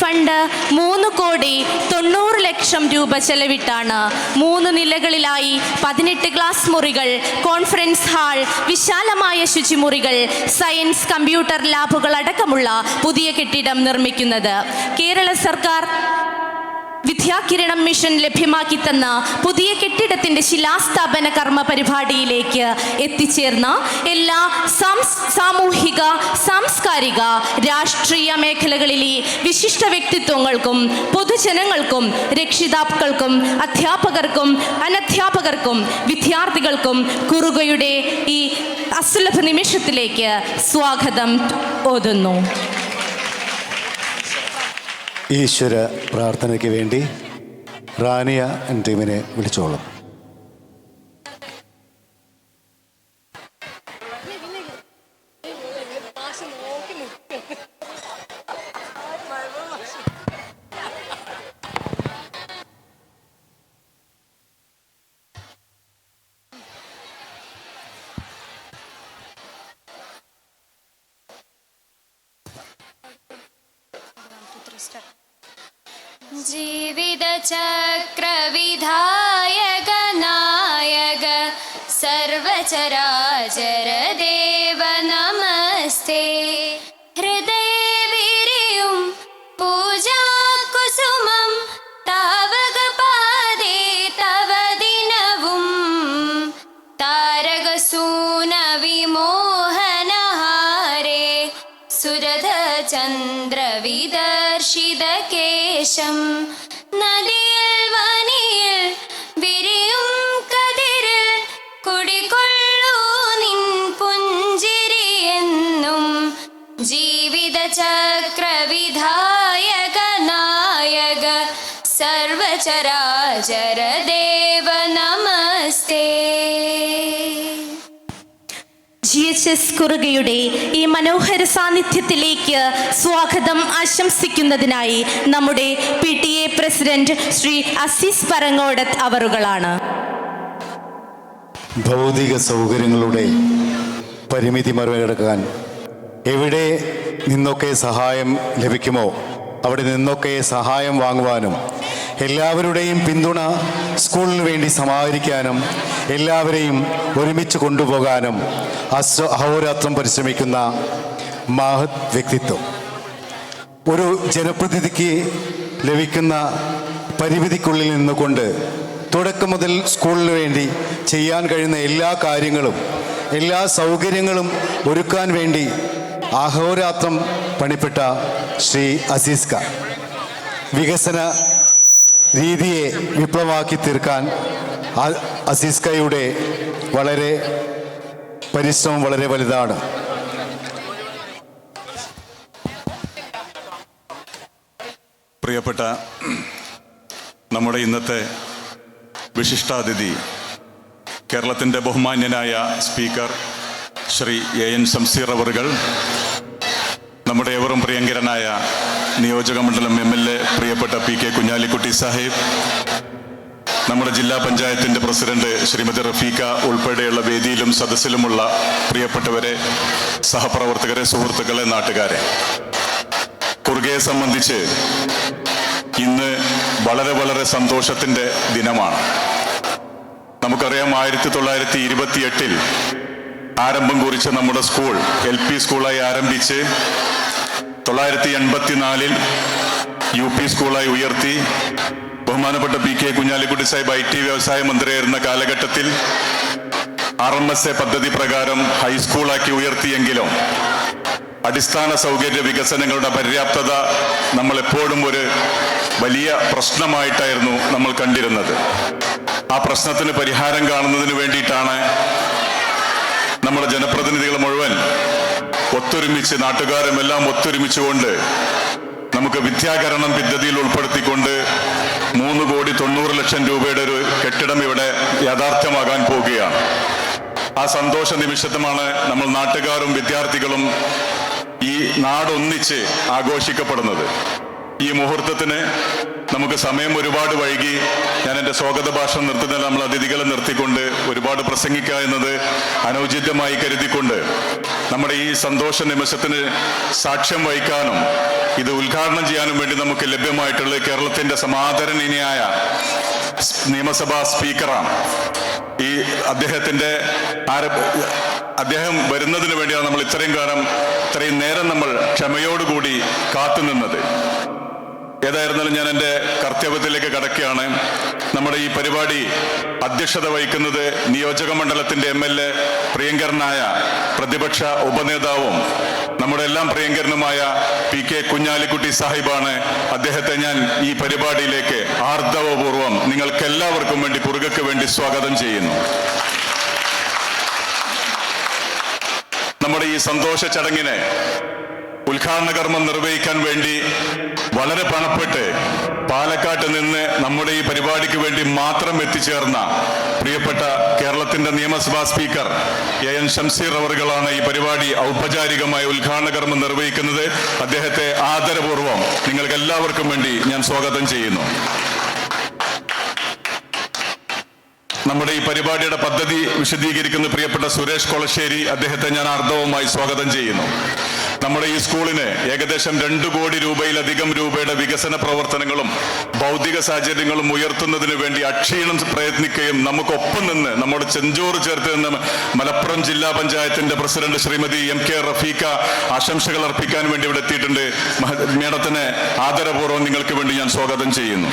Fund 3,90,00,000 രൂപ ചെലവിട്ടാണ് 3 നിലകളിലായി 18 class മുറികൾ, conference hall, വിശാലമായ ശുചിമുറികൾ, സയൻസ് കമ്പ്യൂട്ടർ ലാബുകൾ അടക്കമുള്ള പുതിയ കെട്ടിടം നിർമ്മിക്കുന്നത്. കേരള സർക്കാർ വിദ്യാകിരണം മിഷൻ ലഭ്യമാക്കി തന്ന പുതിയ കെട്ടിടത്തിന്റെ ശിലാസ്ഥാപന കർമ്മ പരിപാടിയിലേക്ക് എത്തിച്ചേർന്ന എല്ലാ സാമൂഹിക, സാംസ്കാരിക, രാഷ്ട്രീയ മേഖലകളിലെ വിശിഷ്ട വ്യക്തിത്വങ്ങൾക്കും പൊതുജനങ്ങൾക്കും രക്ഷിതാക്കൾക്കും അധ്യാപകർക്കും അനധ്യാപകർക്കും വിദ്യാർത്ഥികൾക്കും കുറുകയുടെ ഈ അസുലഭ നിമിഷത്തിലേക്ക് സ്വാഗതം ഓതുന്നു. ഈശ്വര പ്രാർത്ഥനയ്ക്ക് വേണ്ടി റാനിയ ടീമിനെ വിളിച്ചോളും. ജീവിത ചക്രവിധായക നായക സർവചരാചര ദേവ നമസ്തേ. ഹൃദയ വിരിയും പൂജാകുസുമം താവക പാദേ തവ ദിനവും താരകസൂന വിമോഹനഹാരേ സുരധ ചന്ദ്ര വിദർശിത കേശം. നദിയിൽ വനിയിൽ വിരിയും കതിരിൽ കുടികൊള്ളൂ നിൻ പുഞ്ചിരിയെന്നും. ജീവിത ചക്രവിധായക നായക സർവചരാചര ദേവ നമസ്തേ. GHS കുറുകയുടെ ഈ മനോഹര സാന്നിധ്യത്തിലേക്ക് സ്വാഗതം ആശംസിക്കുന്നതിനായി നമ്മുടെ PTA പ്രസിഡന്റ് ശ്രീ അസീസ് പറങ്ങോടത്ത് അവറുകളാണ്. ഭൗതിക സൗകര്യങ്ങളുടെ പരിമിതി മറികടക്കാൻ എവിടെ നിന്നൊക്കെ സഹായം ലഭിക്കുമോ അവിടെ നിന്നൊക്കെ സഹായം വാങ്ങുവാനും എല്ലാവരുടെയും പിന്തുണ സ്കൂളിന് വേണ്ടി സമാഹരിക്കാനും എല്ലാവരെയും ഒരുമിച്ച് കൊണ്ടുപോകാനും അഹോരാത്രം പരിശ്രമിക്കുന്ന മഹത് വ്യക്തിത്വം. ഒരു ജനപ്രതിനിധിക്ക് ലഭിക്കുന്ന പരിമിതിക്കുള്ളിൽ നിന്നുകൊണ്ട് തുടക്കം മുതൽ സ്കൂളിന് വേണ്ടി ചെയ്യാൻ കഴിയുന്ന എല്ലാ കാര്യങ്ങളും എല്ലാ സൗകര്യങ്ങളും ഒരുക്കാൻ വേണ്ടി അഹോരാത്രം പണിപ്പെട്ട ശ്രീ അസീസ് ഖാൻ വികസന രീതിയെ വിപ്ലവമാക്കി തീർക്കാൻ അസീസ് ഖായുടെ വളരെ പരിശ്രമം വളരെ വലുതാണ്. പ്രിയപ്പെട്ട നമ്മുടെ ഇന്നത്തെ വിശിഷ്ടാതിഥി കേരളത്തിൻ്റെ ബഹുമാന്യനായ സ്പീക്കർ ശ്രീ AN ഷംസീർ അവറുകൾ, നമ്മുടെ ഏവരും പ്രിയങ്കരനായ നിയോജകമണ്ഡലം MLA പ്രിയപ്പെട്ട PK കുഞ്ഞാലിക്കുട്ടി സാഹിബ്, നമ്മുടെ ജില്ലാ പഞ്ചായത്തിൻ്റെ പ്രസിഡന്റ് ശ്രീമതി റഫീഖ ഉൾപ്പെടെയുള്ള വേദിയിലും സദസ്സിലുമുള്ള പ്രിയപ്പെട്ടവരെ, സഹപ്രവർത്തകരെ, സുഹൃത്തുക്കളെ, നാട്ടുകാരെ, കുറുകയെ സംബന്ധിച്ച് ഇന്ന് വളരെ വളരെ സന്തോഷത്തിൻ്റെ ദിനമാണ്. നമുക്കറിയാം, 1928 ആരംഭം കുറിച്ച നമ്മുടെ സ്കൂൾ LP സ്കൂളായി ആരംഭിച്ച് 1984 UP സ്കൂളായി ഉയർത്തി. ബഹുമാനപ്പെട്ട PK കുഞ്ഞാലിക്കുട്ടി സാഹിബ് IT വ്യവസായ മന്ത്രിയായിരുന്ന കാലഘട്ടത്തിൽ RMSA പദ്ധതി പ്രകാരം ഹൈസ്കൂളാക്കി ഉയർത്തിയെങ്കിലും അടിസ്ഥാന സൗകര്യ വികസനങ്ങളുടെ പര്യാപ്തത നമ്മൾ എപ്പോഴും ഒരു വലിയ പ്രശ്നമായിട്ടായിരുന്നു നമ്മൾ കണ്ടിരുന്നത്. ആ പ്രശ്നത്തിന് പരിഹാരം കാണുന്നതിന് വേണ്ടിയിട്ടാണ് നമ്മുടെ ജനപ്രതിനിധികൾ മുഴുവൻ ഒത്തൊരുമിച്ച്, നാട്ടുകാരും എല്ലാം ഒത്തൊരുമിച്ചുകൊണ്ട് നമുക്ക് വിദ്യാകരണം പദ്ധതിയിൽ ഉൾപ്പെടുത്തിക്കൊണ്ട് 3,90,00,000 രൂപയുടെ ഒരു കെട്ടിടം ഇവിടെ യാഥാർത്ഥ്യമാകാൻ പോവുകയാണ്. ആ സന്തോഷ നിമിഷമാണ് നമ്മൾ നാട്ടുകാരും വിദ്യാർത്ഥികളും ഈ നാടൊന്നിച്ച് ആഘോഷിക്കപ്പെടുന്നത്. ഈ മുഹൂർത്തത്തിന് നമുക്ക് സമയം ഒരുപാട് വൈകി. ഞാൻ എൻ്റെ സ്വാഗത ഭാഷണം നിർത്തുന്നതിൽ നമ്മൾ അതിഥികളെ നിർത്തിക്കൊണ്ട് ഒരുപാട് പ്രസംഗിക്കുക എന്നത് അനൗചിത്യമായി കരുതിക്കൊണ്ട് നമ്മുടെ ഈ സന്തോഷ നിമിഷത്തിന് സാക്ഷ്യം വഹിക്കാനും ഇത് ഉദ്ഘാടനം ചെയ്യാനും വേണ്ടി നമുക്ക് ലഭ്യമായിട്ടുള്ള കേരളത്തിൻ്റെ സമാദരണീയനായ നിയമസഭാ സ്പീക്കറാണ്. ഈ അദ്ദേഹം വരുന്നതിന് വേണ്ടിയാണ് നമ്മൾ ഇത്രയും നേരം നമ്മൾ ക്ഷമയോടുകൂടി കാത്തുനിന്നത്. ഏതായിരുന്നാലും ഞാൻ എൻ്റെ കർത്തവ്യത്തിലേക്ക് കടക്കുകയാണ്. നമ്മുടെ ഈ പരിപാടി അധ്യക്ഷത വഹിക്കുന്നത് നിയോജക മണ്ഡലത്തിൻ്റെ MLA പ്രിയങ്കരനായ പ്രതിപക്ഷ ഉപനേതാവും നമ്മുടെ എല്ലാം പ്രിയങ്കരനുമായ PK കുഞ്ഞാലിക്കുട്ടി സാഹിബാണ്. അദ്ദേഹത്തെ ഞാൻ ഈ പരിപാടിയിലേക്ക് ആർദ്രവപൂർവ്വം നിങ്ങൾക്ക് എല്ലാവർക്കും വേണ്ടി കുറുകയ്ക്ക് വേണ്ടി സ്വാഗതം ചെയ്യുന്നു. നമ്മുടെ ഈ സന്തോഷ ചടങ്ങിനെ ഉദ്ഘാടന കർമ്മം നിർവഹിക്കാൻ വേണ്ടി വളരെ പണപ്പെട്ട് പാലക്കാട്ട് നിന്ന് നമ്മുടെ ഈ പരിപാടിക്ക് വേണ്ടി മാത്രം എത്തിച്ചേർന്ന പ്രിയപ്പെട്ട കേരളത്തിന്റെ നിയമസഭാ സ്പീക്കർ AN ഷംസീർ അവറുകളാണ് ഈ പരിപാടി ഔപചാരികമായ ഉദ്ഘാടന കർമ്മം നിർവഹിക്കുന്നത്. അദ്ദേഹത്തെ ആദരപൂർവ്വം നിങ്ങൾക്ക് എല്ലാവർക്കും വേണ്ടി ഞാൻ സ്വാഗതം ചെയ്യുന്നു. നമ്മുടെ ഈ പരിപാടിയുടെ പദ്ധതി വിശദീകരിക്കുന്ന പ്രിയപ്പെട്ട സുരേഷ് കൊളശ്ശേരി, അദ്ദേഹത്തെ ഞാൻ ആർദ്രവുമായി സ്വാഗതം ചെയ്യുന്നു. നമ്മുടെ ഈ സ്കൂളിന് ഏകദേശം 2 കോടി രൂപയിലധികം രൂപയുടെ വികസന പ്രവർത്തനങ്ങളും ഭൗതിക സാഹചര്യങ്ങളും ഉയർത്തുന്നതിന് വേണ്ടി അക്ഷീണം പ്രയത്നിക്കുകയും നമുക്കൊപ്പം നിന്ന് നമ്മുടെ ചെഞ്ചോറ് ചേർത്ത് നിന്ന് മലപ്പുറം ജില്ലാ പഞ്ചായത്തിന്റെ പ്രസിഡന്റ് ശ്രീമതി MK റഫീഖ ആശംസകൾ അർപ്പിക്കാൻ വേണ്ടി ഇവിടെ എത്തിയിട്ടുണ്ട്. മേഡത്തിന് ആദരപൂർവ്വം നിങ്ങൾക്ക് വേണ്ടി ഞാൻ സ്വാഗതം ചെയ്യുന്നു.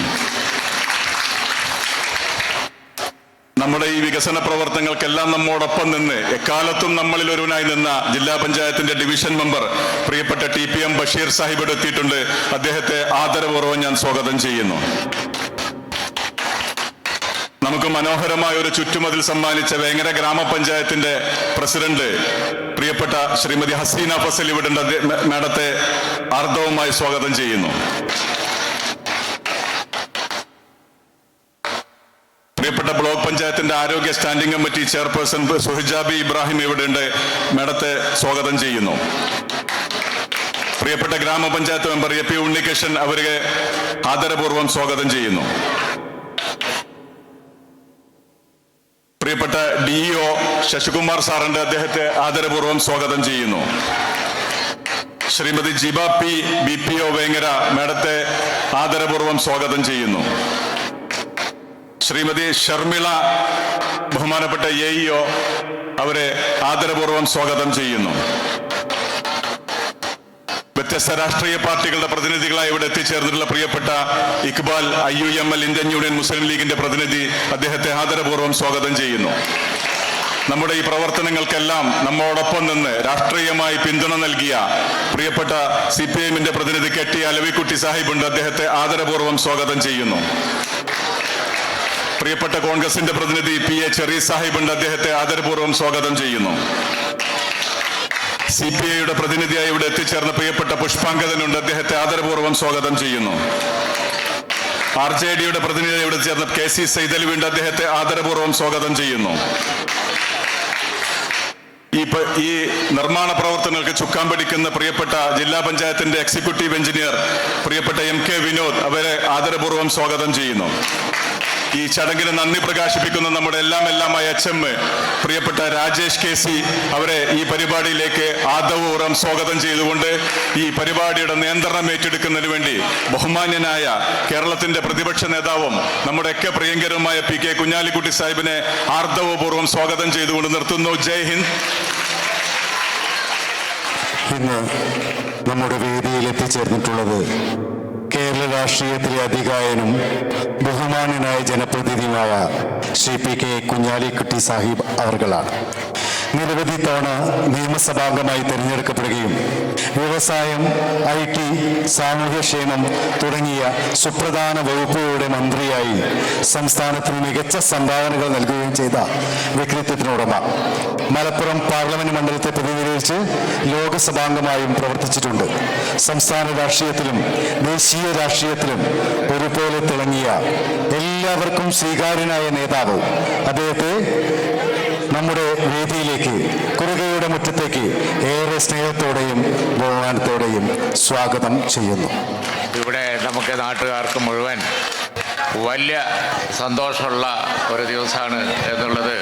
നമ്മുടെ ഈ വികസന പ്രവർത്തനങ്ങൾക്കെല്ലാം നമ്മോടൊപ്പം നിന്ന് എക്കാലത്തും നമ്മളിൽ ഒരുവനായി നിന്ന ജില്ലാ പഞ്ചായത്തിന്റെ ഡിവിഷൻ മെമ്പർ പ്രിയപ്പെട്ട TPM ബഷീർ സാഹിബ് എത്തിയിട്ടുണ്ട്. അദ്ദേഹത്തെ ആദരപൂർവ്വം ഞാൻ സ്വാഗതം ചെയ്യുന്നു. നമുക്ക് മനോഹരമായ ഒരു ചുറ്റുമതിൽ സമ്മാനിച്ച വേങ്ങര ഗ്രാമപഞ്ചായത്തിന്റെ പ്രസിഡന്റ് പ്രിയപ്പെട്ട ശ്രീമതി ഹസീന ഫസൽ ഇവിടെ മേഡത്തെ ആർദ്രവുമായി സ്വാഗതം ചെയ്യുന്നു. പ്രിയപ്പെട്ട ബ്ലോക്ക് പഞ്ചായത്തിന്റെ ആരോഗ്യ സ്റ്റാൻഡിംഗ് കമ്മിറ്റി ചെയർപേഴ്സൺ സുഹിജാബി ഇബ്രാഹിം ഇവിടെയുണ്ട്. മേഡത്തെ സ്വാഗതം ചെയ്യുന്നു. പ്രിയപ്പെട്ട ഗ്രാമപഞ്ചായത്ത് മെമ്പർ AP ഉണ്ണികൃഷ്ണൻ അവരെ ആദരപൂർവ്വം സ്വാഗതം ചെയ്യുന്നു. പ്രിയപ്പെട്ട DEO ശശികുമാർ സാറുണ്ട്. അദ്ദേഹത്തെ ആദരപൂർവ്വം സ്വാഗതം ചെയ്യുന്നു. ശ്രീമതി ജിബ P BPO വേങ്ങര, മേഡത്തെ ആദരപൂർവ്വം സ്വാഗതം ചെയ്യുന്നു. ശ്രീമതി ഷർമിള ബഹുമാനപ്പെട്ട AEO, അവരെ ആദരപൂർവ്വം സ്വാഗതം ചെയ്യുന്നു. വ്യത്യസ്ത രാഷ്ട്രീയ പാർട്ടികളുടെ പ്രതിനിധികളായി ഇവിടെ എത്തിച്ചേർന്നിട്ടുള്ള പ്രിയപ്പെട്ട ഇക്ബാൽ IUML ഇന്ത്യൻ യൂണിയൻ മുസ്ലിം ലീഗിന്റെ പ്രതിനിധി, അദ്ദേഹത്തെ ആദരപൂർവ്വം സ്വാഗതം ചെയ്യുന്നു. നമ്മുടെ ഈ പ്രവർത്തനങ്ങൾക്കെല്ലാം നമ്മോടൊപ്പം നിന്ന് രാഷ്ട്രീയമായി പിന്തുണ നൽകിയ പ്രിയപ്പെട്ട CPIന്റെ പ്രതിനിധി KT അലവിക്കുട്ടി സാഹിബുണ്ട്. അദ്ദേഹത്തെ ആദരപൂർവ്വം സ്വാഗതം ചെയ്യുന്നു. പ്രിയപ്പെട്ട കോൺഗ്രസിന്റെ പ്രതിനിധി PA ചെറി സാഹിബുണ്ട്. അദ്ദേഹത്തെ ആദരപൂർവ്വം സ്വാഗതം ചെയ്യുന്നു. CPIയുടെ പ്രതിനിധിയായി ഇവിടെ എത്തിച്ചേർന്ന പ്രിയപ്പെട്ട പുഷ്പാങ്കദനുണ്ട്. അദ്ദേഹത്തെ ആദരപൂർവ്വം സ്വാഗതം ചെയ്യുന്നു. RJDയുടെ പ്രതിനിധിയായി ഇവിടെ ചേർന്ന KC സൈതലവിണ്ട്. അദ്ദേഹത്തെ ആദരപൂർവ്വം സ്വാഗതം ചെയ്യുന്നു. ഈ നിർമ്മാണ പ്രവർത്തനങ്ങൾക്ക് ചുക്കാൻ പിടിക്കുന്ന പ്രിയപ്പെട്ട ജില്ലാ പഞ്ചായത്തിന്റെ എക്സിക്യൂട്ടീവ് എഞ്ചിനീയർ പ്രിയപ്പെട്ട MK വിനോദ്, അവരെ ആദരപൂർവ്വം സ്വാഗതം ചെയ്യുന്നു. ഈ ചടങ്ങിന് നന്ദി പ്രകാശിപ്പിക്കുന്ന നമ്മുടെ എല്ലാമായ HM പ്രിയപ്പെട്ട രാജേഷ് KC, അവരെ ഈ പരിപാടിയിലേക്ക് ആദരപൂർവ്വം സ്വാഗതം ചെയ്തുകൊണ്ട് ഈ പരിപാടിയുടെ നിയന്ത്രണം ഏറ്റെടുക്കുന്നതിന് വേണ്ടി ബഹുമാന്യനായ കേരളത്തിന്റെ പ്രതിപക്ഷ നേതാവും നമ്മുടെയൊക്കെ പ്രിയങ്കരമായ PK കുഞ്ഞാലിക്കുട്ടി സാഹിബിനെ ആർദ്രപൂർവ്വം സ്വാഗതം ചെയ്തുകൊണ്ട് നിർത്തുന്നു. ജയ് ഹിന്ദ്. ഇന്ന് നമ്മുടെ വേദിയിൽ എത്തിച്ചേർന്നിട്ടുള്ളത് കേരള രാഷ്ട്രീയത്തിലെ അധികായനും ബഹുമാന്യനായ ജനപ്രതിനിധിയുമായ ശ്രീ PK കുഞ്ഞാലിക്കുട്ടി സാഹിബ് അവർകളാണ്. നിരവധി തവണ നിയമസഭാംഗമായി തിരഞ്ഞെടുക്കപ്പെടുകയും വ്യവസായം, IT, സാമൂഹ്യക്ഷേമം തുടങ്ങിയ സുപ്രധാന വകുപ്പുകളുടെ മന്ത്രിയായി സംസ്ഥാനത്തിന് മികച്ച സംഭാവനകൾ നൽകുകയും ചെയ്ത വ്യക്തിത്വത്തിനുടമ. മലപ്പുറം പാർലമെന്റ് മണ്ഡലത്തെ പ്രതിനിധീകരിച്ച് ലോകസഭാംഗമായും പ്രവർത്തിച്ചിട്ടുണ്ട്. സംസ്ഥാന രാഷ്ട്രീയത്തിലും ദേശീയ രാഷ്ട്രീയത്തിലും ഒരുപോലെ തിളങ്ങിയ എല്ലാവർക്കും സ്വീകാര്യനായ നേതാവ്. അദ്ദേഹത്തെ നമ്മുടെ വേദിയിലേക്ക്, കുറുകയുടെ മുറ്റത്തേക്ക് ഏറെ സ്നേഹത്തോടെയും ബഹുമാനത്തോടെയും സ്വാഗതം ചെയ്യുന്നു. ഇവിടെ നാട്ടുകാർക്ക് മുഴുവൻ വലിയ സന്തോഷമുള്ള ഒരു ദിവസമാണ് എന്നുള്ളത്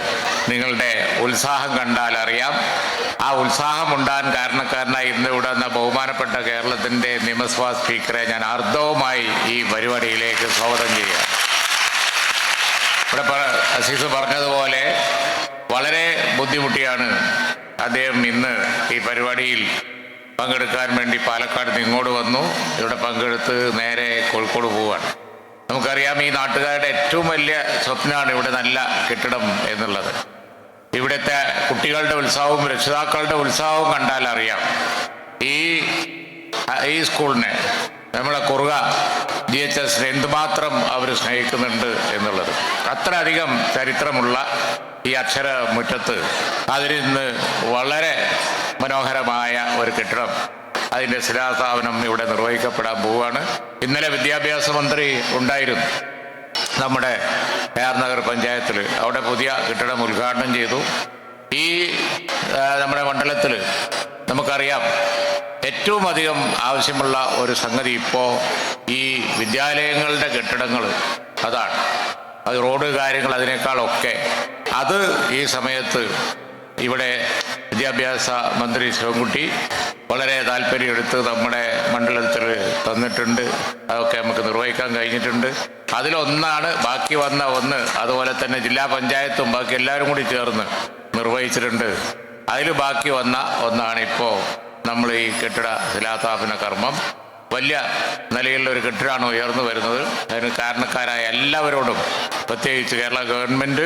നിങ്ങളുടെ ഉത്സാഹം കണ്ടാൽ അറിയാം. ആ ഉത്സാഹം ഉണ്ടാകാൻ കാരണക്കാരനായി ഇന്ന് ഇവിടെ വന്ന ബഹുമാനപ്പെട്ട കേരളത്തിൻ്റെ നിയമസഭാ സ്പീക്കറെ ഞാൻ ആർദ്രവുമായി ഈ പരിപാടിയിലേക്ക് സ്വാഗതം ചെയ്യുക. ഇവിടെ അസീസ് പറഞ്ഞതുപോലെ വളരെ ബുദ്ധിമുട്ടിയാണ് അദ്ദേഹം ഇന്ന് ഈ പരിപാടിയിൽ പങ്കെടുക്കാൻ വേണ്ടി പാലക്കാട് നിന്ന് ഇങ്ങോട്ട് വന്നു. ഇവിടെ പങ്കെടുത്ത് നേരെ കോഴിക്കോട് പോവുകയാണ്. നമുക്കറിയാം, ഈ നാട്ടുകാരുടെ ഏറ്റവും വലിയ സ്വപ്നമാണ് ഇവിടെ നല്ല കെട്ടിടം എന്നുള്ളത്. ഇവിടുത്തെ കുട്ടികളുടെ ഉത്സാഹവും രക്ഷിതാക്കളുടെ ഉത്സാഹവും കണ്ടാൽ അറിയാം ഈ സ്കൂളിനെ, നമ്മളെ കുറുക GHS എന്തുമാത്രം അവർ സ്നേഹിക്കുന്നുണ്ട് എന്നുള്ളത്. അത്രയധികം ചരിത്രമുള്ള ഈ അക്ഷര മുറ്റത്ത് അതിൽ നിന്ന് വളരെ മനോഹരമായ ഒരു കെട്ടിടം, അതിൻ്റെ ശിലാസ്ഥാപനം ഇവിടെ നിർവഹിക്കപ്പെടാൻ പോവുകയാണ്. ഇന്നലെ വിദ്യാഭ്യാസ മന്ത്രി ഉണ്ടായിരുന്നു നമ്മുടെ AR നഗർ പഞ്ചായത്തിൽ. അവിടെ പുതിയ കെട്ടിടം ഉദ്ഘാടനം ചെയ്തു. ഈ നമ്മുടെ മണ്ഡലത്തിൽ നമുക്കറിയാം ഏറ്റവും അധികം ആവശ്യമുള്ള ഒരു സംഗതി ഇപ്പോൾ ഈ വിദ്യാലയങ്ങളുടെ കെട്ടിടങ്ങൾ, അതാണ്. അത് റോഡ് കാര്യങ്ങൾ അതിനേക്കാളൊക്കെ അത് ഈ സമയത്ത് ഇവിടെ വിദ്യാഭ്യാസ മന്ത്രി ശിവൻകുട്ടി വളരെ താല്പര്യമെടുത്ത് നമ്മുടെ മണ്ഡലത്തിൽ തന്നിട്ടുണ്ട്. അതൊക്കെ നമുക്ക് നിർവഹിക്കാൻ കഴിഞ്ഞിട്ടുണ്ട്. അതിലൊന്നാണ് ബാക്കി വന്ന ഒന്ന്. അതുപോലെ തന്നെ ജില്ലാ പഞ്ചായത്തും ബാക്കി എല്ലാവരും കൂടി ചേർന്ന് നിർവഹിച്ചിട്ടുണ്ട്. അതിൽ ബാക്കി വന്ന ഒന്നാണ് ഇപ്പോൾ നമ്മൾ ഈ കെട്ടിട ശിലാസ്ഥാപന കർമ്മം. വലിയ നിലയിലുള്ള ഒരു കെട്ടിടമാണ് ഉയർന്നു വരുന്നത്. അതിന് കാരണക്കാരായ എല്ലാവരോടും, പ്രത്യേകിച്ച് കേരള ഗവൺമെൻറ്,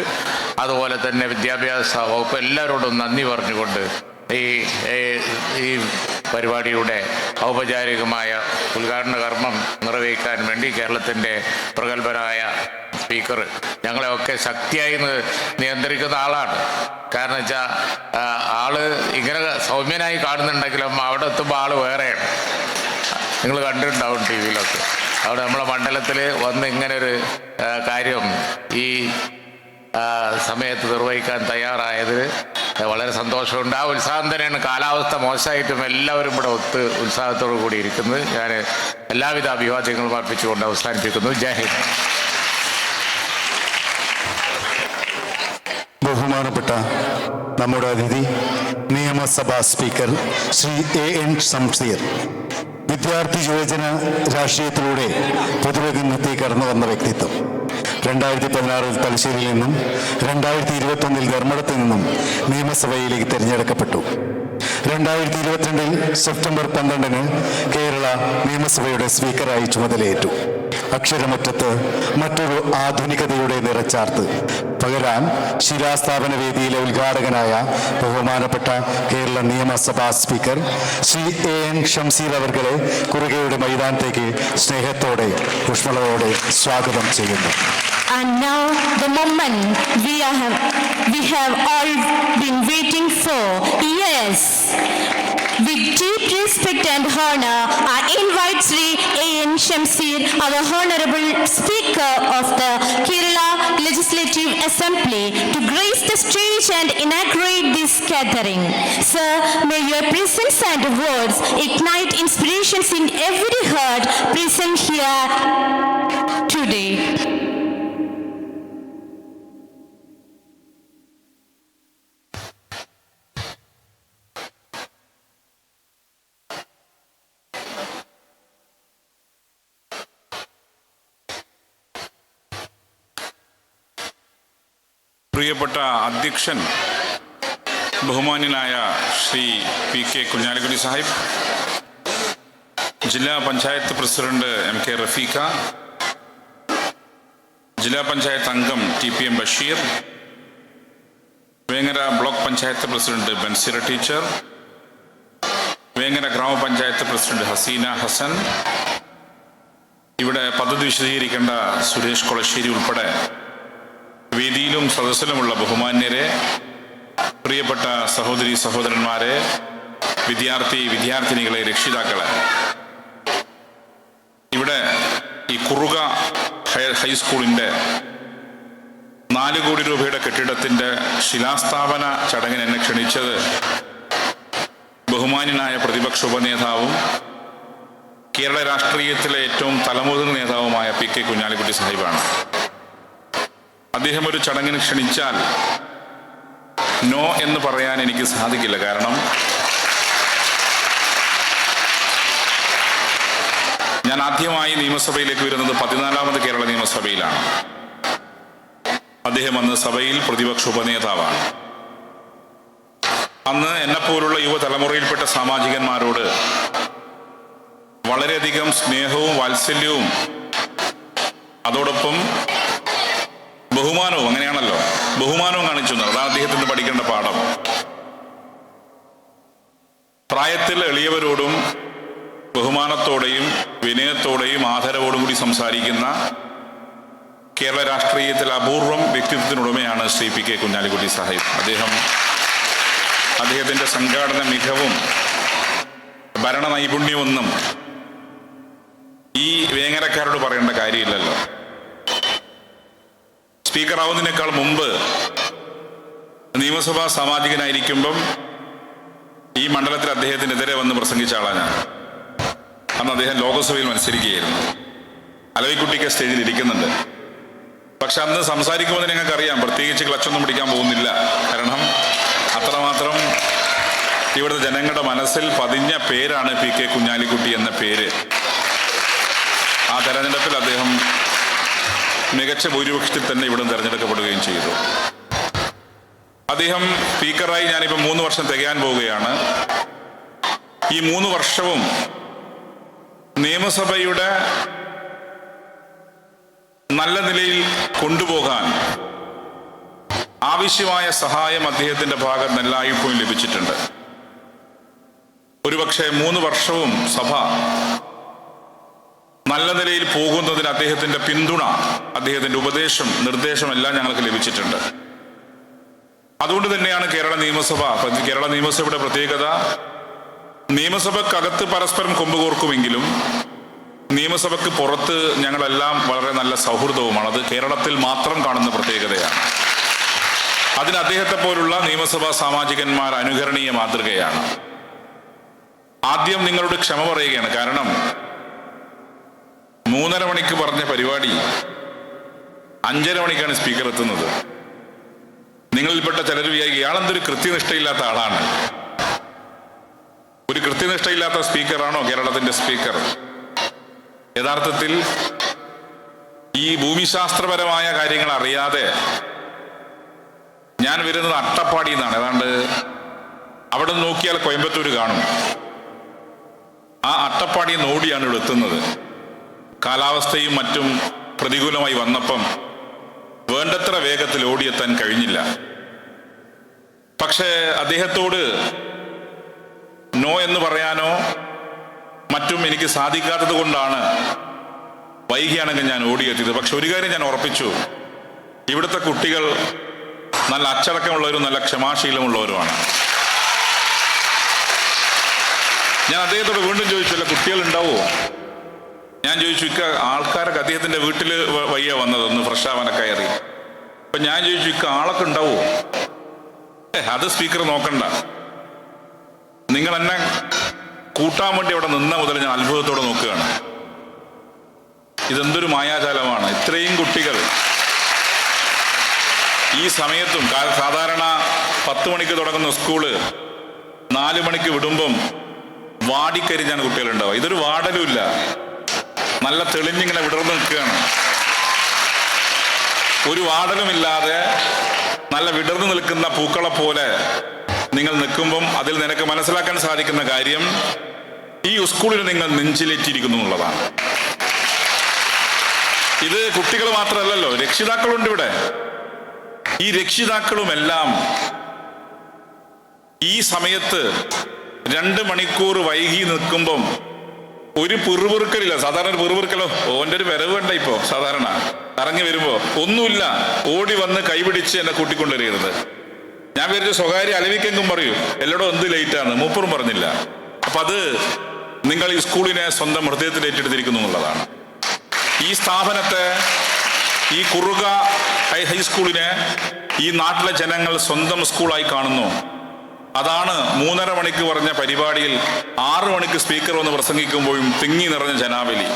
അതുപോലെ തന്നെ വിദ്യാഭ്യാസ വകുപ്പ്, എല്ലാവരോടും നന്ദി പറഞ്ഞുകൊണ്ട് ഈ പരിപാടിയുടെ ഔപചാരികമായ ഉദ്ഘാടന കർമ്മം നിർവഹിക്കാൻ വേണ്ടി കേരളത്തിൻ്റെ പ്രഗത്ഭരായ സ്പീക്കർ ഞങ്ങളെയൊക്കെ ശക്തിയായി നിയന്ത്രിക്കുന്ന ആളാണ്. കാരണം വെച്ചാൽ ആള് ഇങ്ങനെ സൗമ്യനായി കാണുന്നുണ്ടെങ്കിലും അവിടെ എത്തുമ്പോൾ ആള് വേറെയാണ്. നിങ്ങൾ കണ്ടിട്ടുണ്ടാവും TV യിലൊക്കെ. അവിടെ നമ്മളെ മണ്ഡലത്തിൽ വന്ന് ഇങ്ങനൊരു കാര്യം ഈ സമയത്ത് നിർവഹിക്കാൻ തയ്യാറായതിൽ വളരെ സന്തോഷമുണ്ട്. ആ ഉത്സാഹം തന്നെയാണ്. കാലാവസ്ഥ മോശമായിട്ടും എല്ലാവരും ഇവിടെ ഉത്സാഹത്തോടു കൂടി ഇരിക്കുന്നത്. ഞാൻ എല്ലാവിധ അഭിവാദ്യങ്ങളും അർപ്പിച്ചുകൊണ്ട് അവസാനിപ്പിക്കുന്നു. ജയ് ഹിന്ദ്. ബഹുമാനപ്പെട്ട നമ്മുടെ അതിഥി നിയമസഭാ സ്പീക്കർ ശ്രീ AN ഷംസീർ വിദ്യാർത്ഥി യുവജന രാഷ്ട്രീയത്തിലൂടെ പൊതുരംഗത്തേക്ക് കടന്നു വന്ന വ്യക്തിത്വം. 2016 തലശ്ശേരിയിൽ നിന്നും 2021 ധർമ്മടത്തിൽ നിന്നും നിയമസഭയിലേക്ക് തിരഞ്ഞെടുക്കപ്പെട്ടു. 2022 സെപ്റ്റംബർ 12 കേരള നിയമസഭയുടെ സ്പീക്കറായി ചുമതലയേറ്റു. അക്ഷരമുറ്റത്ത് മറ്റൊരു ആധുനികതയുടെ നിറച്ചാർത്ത് പകരാൻ ശിലാസ്ഥാപന വേദിയിലെ ഉദ്ഘാടകനായ ബഹുമാനപ്പെട്ട കേരള നിയമസഭാ സ്പീക്കർ ശ്രീ AN ഷംസീർ അവർകളെ കുറുകയുടെ മൈതാനത്തേക്ക് സ്നേഹത്തോടെ ഊഷ്മളതയോടെ സ്വാഗതം ചെയ്യുന്നു. And now the moment we have all been waiting for. Yes, with deep respect and honor, I invite Sri AN Shamsir, our Honorable Speaker of the Kerala Legislative Assembly, to grace the stage and inaugurate this gathering. Sir, may your presence and words ignite inspirations in every heart present here today. പ്രിയപ്പെട്ട അധ്യക്ഷൻ ബഹുമാന്യനായ Shri PK Kunhalikutty Sahib, ജില്ലാ panchayat president MK Rafiqa, ജില്ലാ പഞ്ചായത്ത് അംഗം TPM Basheer, Vengara block panchayat president Bansira teacher, Vengara ഗ്രാമപഞ്ചായത്ത് president Hasina Hasan, ഇവിടെ പദ്ധതി വിശദീകരിക്കേണ്ട സുരേഷ് കൊളശ്ശേരി ഉൾപ്പെടെ വേദിയിലും സദസ്സിലുമുള്ള ബഹുമാന്യരെ, പ്രിയപ്പെട്ട സഹോദരി സഹോദരന്മാരെ, വിദ്യാർത്ഥിനികളെ, രക്ഷിതാക്കളെ, ഇവിടെ ഈ കുറുക ഹൈസ്കൂളിൻ്റെ 4 കോടി രൂപയുടെ കെട്ടിടത്തിൻ്റെ ശിലാസ്ഥാപന ചടങ്ങിന് എന്നെ ക്ഷണിച്ചത് ബഹുമാന്യനായ പ്രതിപക്ഷ ഉപനേതാവും കേരള രാഷ്ട്രീയത്തിലെ ഏറ്റവും തലമുതിർന്ന നേതാവുമായ പി കെ കുഞ്ഞാലിക്കുട്ടി സാഹിബാണ്. അദ്ദേഹം ഒരു ചടങ്ങിന് ക്ഷണിച്ചാൽ നോ എന്ന് പറയാൻ എനിക്ക് സാധിക്കില്ല. കാരണം ഞാൻ ആദ്യമായി നിയമസഭയിലേക്ക് വരുന്നത് 14ാമത് കേരള നിയമസഭയിലാണ്. അദ്ദേഹം അന്ന് സഭയിൽ പ്രതിപക്ഷ ഉപനേതാവാണ്. അന്ന് എന്നെപ്പോലുള്ള യുവതലമുറയിൽപ്പെട്ട സാമാജികന്മാരോട് വളരെയധികം സ്നേഹവും വാത്സല്യവും അതോടൊപ്പം ബഹുമാനവും, അങ്ങനെയാണല്ലോ, ബഹുമാനവും കാണിച്ചു. അതാണ് അദ്ദേഹത്തിന് പഠിക്കേണ്ട പാഠം. പ്രായത്തിൽ എളിയവരോടും ബഹുമാനത്തോടെയും വിനയത്തോടെയും ആദരവോടും കൂടി സംസാരിക്കുന്ന കേരള രാഷ്ട്രീയത്തിൽ അപൂർവം വ്യക്തിത്വത്തിനുടമയാണ് ശ്രീ പി കെ കുഞ്ഞാലിക്കുട്ടി സാഹിബ്. അദ്ദേഹത്തിൻ്റെ സംഘാടന മികവും ഭരണ നൈപുണ്യമൊന്നും ഈ വേങ്ങരക്കാരോട് പറയേണ്ട കാര്യമില്ലല്ലോ. സ്പീക്കറാവുന്നതിനേക്കാൾ മുമ്പ് നിയമസഭാ സാമാജികനായിരിക്കുമ്പം ഈ മണ്ഡലത്തിൽ അദ്ദേഹത്തിനെതിരെ വന്ന് പ്രസംഗിച്ച ആളാണ് ഞാൻ. അന്ന് അദ്ദേഹം ലോകസഭയിൽ മത്സരിക്കുകയായിരുന്നു. അലവിക്കുട്ടിക്ക് സ്റ്റേജിൽ ഇരിക്കുന്നുണ്ട്. പക്ഷെ അന്ന് സംസാരിക്കുമ്പോൾ ഞങ്ങൾക്കറിയാം പ്രത്യേകിച്ച് ക്ലച്ചൊന്നും പിടിക്കാൻ പോകുന്നില്ല. കാരണം അത്രമാത്രം ഇവിടുത്തെ ജനങ്ങളുടെ മനസ്സിൽ പതിഞ്ഞ പേരാണ് പി കെ കുഞ്ഞാലിക്കുട്ടി എന്ന പേര്. ആ തെരഞ്ഞെടുപ്പിൽ അദ്ദേഹം മികച്ച ഭൂരിപക്ഷത്തിൽ തന്നെ ഇവിടെ തിരഞ്ഞെടുക്കപ്പെടുകയും ചെയ്തു. അദ്ദേഹം സ്പീക്കറായി ഞാനിപ്പോൾ 3 വർഷം തികയാൻ പോവുകയാണ്. ഈ 3 വർഷവും നിയമസഭയുടെ നല്ല നിലയിൽ കൊണ്ടുപോകാൻ ആവശ്യമായ സഹായം അദ്ദേഹത്തിന്റെ ഭാഗത്ത് നിന്ന് എല്ലായ്പ്പോഴും ലഭിച്ചിട്ടുണ്ട്. ഒരുപക്ഷെ 3 വർഷവും സഭ നല്ല നിലയിൽ പോകുന്നതിന് അദ്ദേഹത്തിന്റെ പിന്തുണ, അദ്ദേഹത്തിന്റെ ഉപദേശം, നിർദ്ദേശം എല്ലാം ഞങ്ങൾക്ക് ലഭിച്ചിട്ടുണ്ട്. അതുകൊണ്ട് തന്നെയാണ് കേരള നിയമസഭയുടെ പ്രത്യേകത. നിയമസഭക്കകത്ത് പരസ്പരം കൊമ്പുകോർക്കുമെങ്കിലും നിയമസഭയ്ക്ക് പുറത്ത് ഞങ്ങളെല്ലാം വളരെ നല്ല സൗഹൃദവുമാണ്. അത് കേരളത്തിൽ മാത്രം കാണുന്ന പ്രത്യേകതയാണ്. അതിന് അദ്ദേഹത്തെ പോലുള്ള നിയമസഭാ സാമാജികന്മാർ അനുകരണീയ മാതൃകയാണ്. ആദ്യം നിങ്ങളോട് ക്ഷമ പറയുകയാണ്. കാരണം 3:30 മണിക്ക് പറഞ്ഞ പരിപാടി 5:30 മണിക്കാണ് സ്പീക്കർ എത്തുന്നത്. നിങ്ങളിൽപ്പെട്ട ചിലർ വിചാരിക്കും ഇയാളെന്തൊരു കൃത്യനിഷ്ഠയില്ലാത്ത ആളാണ്. ഒരു കൃത്യനിഷ്ഠയില്ലാത്ത സ്പീക്കറാണോ കേരളത്തിന്റെ സ്പീക്കർ? യഥാർത്ഥത്തിൽ ഈ ഭൂമിശാസ്ത്രപരമായ കാര്യങ്ങൾ അറിയാതെ ഞാൻ വരുന്നത് അട്ടപ്പാടി എന്നാണ്. ഏതാണ്ട് അവിടെ നോക്കിയാൽ കോയമ്പത്തൂർ കാണും. ആ അട്ടപ്പാടി ഓടിയാണ് ഇവിടെ എത്തുന്നത്. കാലാവസ്ഥയും മറ്റും പ്രതികൂലമായി വന്നപ്പം വേണ്ടത്ര വേഗത്തിൽ ഓടിയെത്താൻ കഴിഞ്ഞില്ല. പക്ഷേ അദ്ദേഹത്തോട് നോ എന്ന് പറയാനോ മറ്റും എനിക്ക് സാധിക്കാത്തത് കൊണ്ടാണ് വൈകിയാണെങ്കിൽ ഞാൻ ഓടിയെത്തിയത്. പക്ഷെ ഒരു കാര്യം ഞാൻ ഉറപ്പിച്ചു, ഇവിടുത്തെ കുട്ടികൾ നല്ല അച്ചടക്കമുള്ളവരും നല്ല ക്ഷമാശീലമുള്ളവരുമാണ്. ഞാൻ അദ്ദേഹത്തോട് വീണ്ടും ചോദിച്ചു, അല്ല കുട്ടികൾ ഉണ്ടാവുമോ? ഞാൻ ചോദിച്ചു, ആൾക്കാരൊക്കെ അദ്ദേഹത്തിന്റെ വീട്ടിൽ വയ്യ വന്നത്, ഒന്ന് ഫ്രഷ് ആവാനൊക്കെ കയറി. അപ്പൊ ഞാൻ ചോദിച്ചു, ആളൊക്കെ ഉണ്ടാവുമോ? അത് സ്പീക്കർ നോക്കണ്ട, നിങ്ങൾ എന്നെ കൂട്ടാൻ വേണ്ടി അവിടെ നിന്ന മുതൽ ഞാൻ അത്ഭുതത്തോടെ നോക്കുകയാണ്. ഇതെന്തൊരു മായാജാലമാണ്. ഇത്രയും കുട്ടികൾ ഈ സമയത്തും, സാധാരണ 10 മണിക്ക് തുടങ്ങുന്ന സ്കൂള് 4 മണിക്ക് വിടുമ്പം വാടിക്കരിഞ്ഞാണ് കുട്ടികളുണ്ടാവുക. ഇതൊരു വാടലുമില്ല, നല്ല തെളിഞ്ഞിങ്ങനെ വിടർന്നു നിൽക്കുകയാണ്. ഒരു വാടലുമില്ലാതെ നല്ല വിടർന്നു നിൽക്കുന്ന പൂക്കളെ പോലെ നിങ്ങൾ നിൽക്കുമ്പം അതിൽ നിനക്ക് മനസ്സിലാക്കാൻ സാധിക്കുന്ന കാര്യം ഈ സ്കൂളിൽ നിങ്ങൾ നെഞ്ചിലേറ്റിയിരിക്കുന്നു എന്നുള്ളതാണ്. ഇത് കുട്ടികൾ മാത്രമല്ലല്ലോ, രക്ഷിതാക്കളുണ്ട് ഇവിടെ. ഈ രക്ഷിതാക്കളുമെല്ലാം ഈ സമയത്ത് 2 മണിക്കൂർ വൈകി നിൽക്കുമ്പം ഒരു പിറുപിറുക്കലില്ല. സാധാരണ ഒരു പിറുപിറുക്കലോ, ഓൻ്റെ ഒരു വരവ് വേണ്ട. ഇപ്പോ സാധാരണ ഇറങ്ങി വരുമ്പോ ഒന്നുമില്ല, ഓടി വന്ന് കൈപിടിച്ച് എന്നെ കൂട്ടിക്കൊണ്ടുവരരുത്. ഞാൻ വിചാരിച്ചു സ്വകാര്യ അലവിക്കെങ്കും പറയൂ എല്ലായിടും എന്ത് ലേറ്റാണ്, മൂപ്പറും പറഞ്ഞില്ല. അപ്പൊ അത് നിങ്ങൾ ഈ സ്കൂളിനെ സ്വന്തം ഹൃദയത്തിൽ ഏറ്റെടുത്തിരിക്കുന്നു എന്നുള്ളതാണ്. ഈ സ്ഥാപനത്തെ, ഈ കുറുക ഹൈസ്കൂളിനെ ഈ നാട്ടിലെ ജനങ്ങൾ സ്വന്തം സ്കൂളായി കാണുന്നു. അതാണ് 3:30 മണിക്ക് പറഞ്ഞ പരിപാടിയിൽ 6 മണിക്ക് സ്പീക്കർ വന്ന് പ്രസംഗിക്കുമ്പോഴും തിങ്ങി നിറഞ്ഞ ജനാവലി.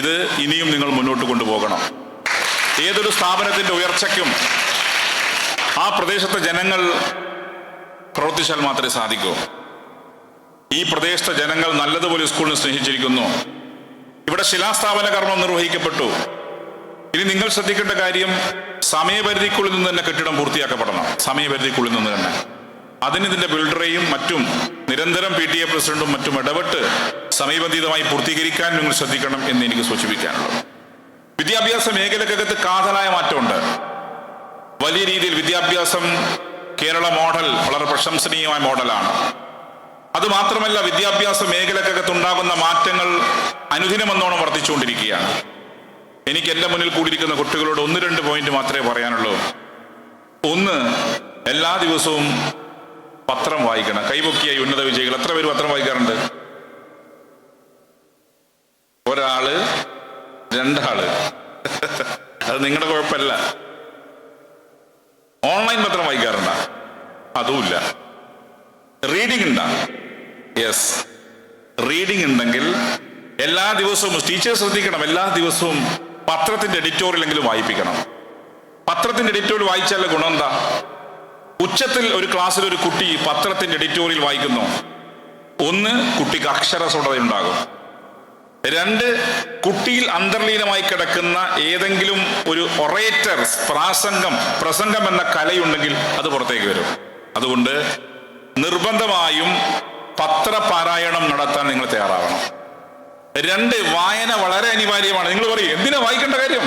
ഇത് ഇനിയും നിങ്ങൾ മുന്നോട്ട് കൊണ്ടുപോകണം. ഏതൊരു സ്ഥാപനത്തിന്റെ ഉയർച്ചയ്ക്കും ആ പ്രദേശത്തെ ജനങ്ങൾ പ്രവർത്തിച്ചാൽ മാത്രമേ സാധിക്കൂ. ഈ പ്രദേശത്തെ ജനങ്ങൾ നല്ലതുപോലെ സ്കൂളിനെ സ്നേഹിച്ചിരിക്കുന്നു. ഇവിടെ ശിലാസ്ഥാപന കർമ്മം നിർവഹിക്കപ്പെട്ടു. ഇനി നിങ്ങൾ ശ്രദ്ധിക്കേണ്ട കാര്യം, സമയപരിധിക്കുള്ളിൽ നിന്ന് തന്നെ കെട്ടിടം പൂർത്തിയാക്കപ്പെടണം. സമയപരിധിക്കുള്ളിൽ നിന്ന് തന്നെ. അതിന് ഇതിന്റെ ബിൽഡറെയും മറ്റും നിരന്തരം PTA പ്രസിഡന്റും മറ്റും ഇടപെട്ട് സമയബന്ധിതമായി പൂർത്തീകരിക്കാൻ നിങ്ങൾ ശ്രദ്ധിക്കണം എന്ന് എനിക്ക് സൂചിപ്പിക്കാനുള്ളത്. വിദ്യാഭ്യാസ മേഖലക്കകത്ത് കാതലായ മാറ്റമുണ്ട്. വലിയ രീതിയിൽ വിദ്യാഭ്യാസം കേരള മോഡൽ വളരെ പ്രശംസനീയമായ മോഡലാണ്. അതുമാത്രമല്ല, വിദ്യാഭ്യാസ മേഖലക്കകത്തുണ്ടാകുന്ന മാറ്റങ്ങൾ അനുദിനമെന്നോണം വർദ്ധിച്ചുകൊണ്ടിരിക്കുകയാണ്. എനിക്ക് എൻ്റെ മുന്നിൽ കൂടിയിരിക്കുന്ന കുട്ടികളോട് 1-2 പോയിന്റ് മാത്രമേ പറയാനുള്ളൂ. ഒന്ന്, എല്ലാ ദിവസവും പത്രം വായിക്കണം. കൈപൊക്കിയായി ഉന്നത വിജയികൾ എത്ര പേര് പത്രം വായിക്കാറുണ്ട്? ഒരാള്, 2 ആള്. അത് നിങ്ങളുടെ കുഴപ്പമല്ല. ഓൺലൈൻ പത്രം വായിക്കാറുണ്ടോ? അതുമില്ല. റീഡിംഗ് ഉണ്ടാ? യെസ്, റീഡിംഗ് ഉണ്ടെങ്കിൽ എല്ലാ ദിവസവും ടീച്ചേഴ്സ് ശ്രദ്ധിക്കണം. എല്ലാ ദിവസവും പത്രത്തിന്റെ എഡിറ്റോറിയലെങ്കിലും വായിപ്പിക്കണം. പത്രത്തിന്റെ എഡിറ്റോറിയൽ വായിച്ചാലുള്ള ഗുണം എന്താ? ഉച്ചത്തിൽ ഒരു ക്ലാസ്സിൽ ഒരു കുട്ടി പത്രത്തിന്റെ എഡിറ്റോറിയൽ വായിക്കുന്നു. 1, കുട്ടിക്ക് അക്ഷരസ്ഫുടത ഉണ്ടാകും. 2, കുട്ടിയിൽ അന്തർലീനമായി കിടക്കുന്ന ഏതെങ്കിലും ഒരു ഒറേറ്റർ, പ്രസംഗം എന്ന കലയുണ്ടെങ്കിൽ അത് പുറത്തേക്ക് വരും. അതുകൊണ്ട് നിർബന്ധമായും പത്രപാരായണം നടത്താൻ നിങ്ങൾ തയ്യാറാവണം. 2, വായന വളരെ അനിവാര്യമാണ്. നിങ്ങൾ പറയും എന്തിനാ വായിക്കേണ്ട കാര്യം?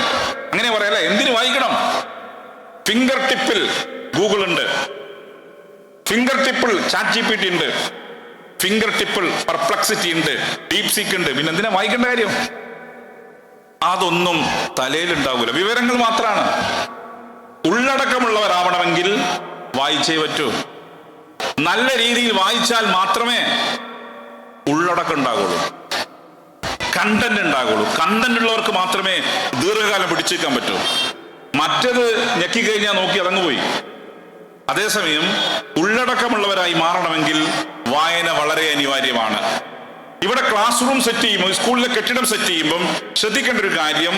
അങ്ങനെ പറയല്ലേ, എന്തിനു വായിക്കണം? ഫിംഗർ ടിപ്പിൽ ഗൂഗിൾ ഉണ്ട്, ഫിംഗർ ടിപ്പിൽ ChatGPT ഉണ്ട്, ഫിംഗർ ടിപ്പിൽ പെർപ്ലക്സിറ്റി ഉണ്ട്, DeepSeek ഉണ്ട്. പിന്നെ എന്തിനാ വായിക്കേണ്ട കാര്യം? അതൊന്നും തലയിലുണ്ടാവൂല. വിവരങ്ങൾ മാത്രമാണ്. ഉള്ളടക്കമുള്ളവരാവണമെങ്കിൽ വായിച്ചേ പറ്റൂ. നല്ല രീതിയിൽ വായിച്ചാൽ മാത്രമേ ഉള്ളടക്കം ഉണ്ടാകുള്ളൂ, കണ്ടന്റ് ഉണ്ടാകുള്ളൂ. കണ്ടന്റ് ഉള്ളവർക്ക് മാത്രമേ ദീർഘകാലം പിടിച്ചേക്കാൻ പറ്റൂ. മറ്റത് ഞെക്കിക്കഴിഞ്ഞാൽ നോക്കി അതങ്ങ് പോയി. അതേസമയം ഉള്ളടക്കമുള്ളവരായി മാറണമെങ്കിൽ വായന വളരെ അനിവാര്യമാണ്. ഇവിടെ ക്ലാസ് റൂം സെറ്റ് ചെയ്യുമ്പോൾ, സ്കൂളിലെ കെട്ടിടം സെറ്റ് ചെയ്യുമ്പം ശ്രദ്ധിക്കേണ്ട ഒരു കാര്യം,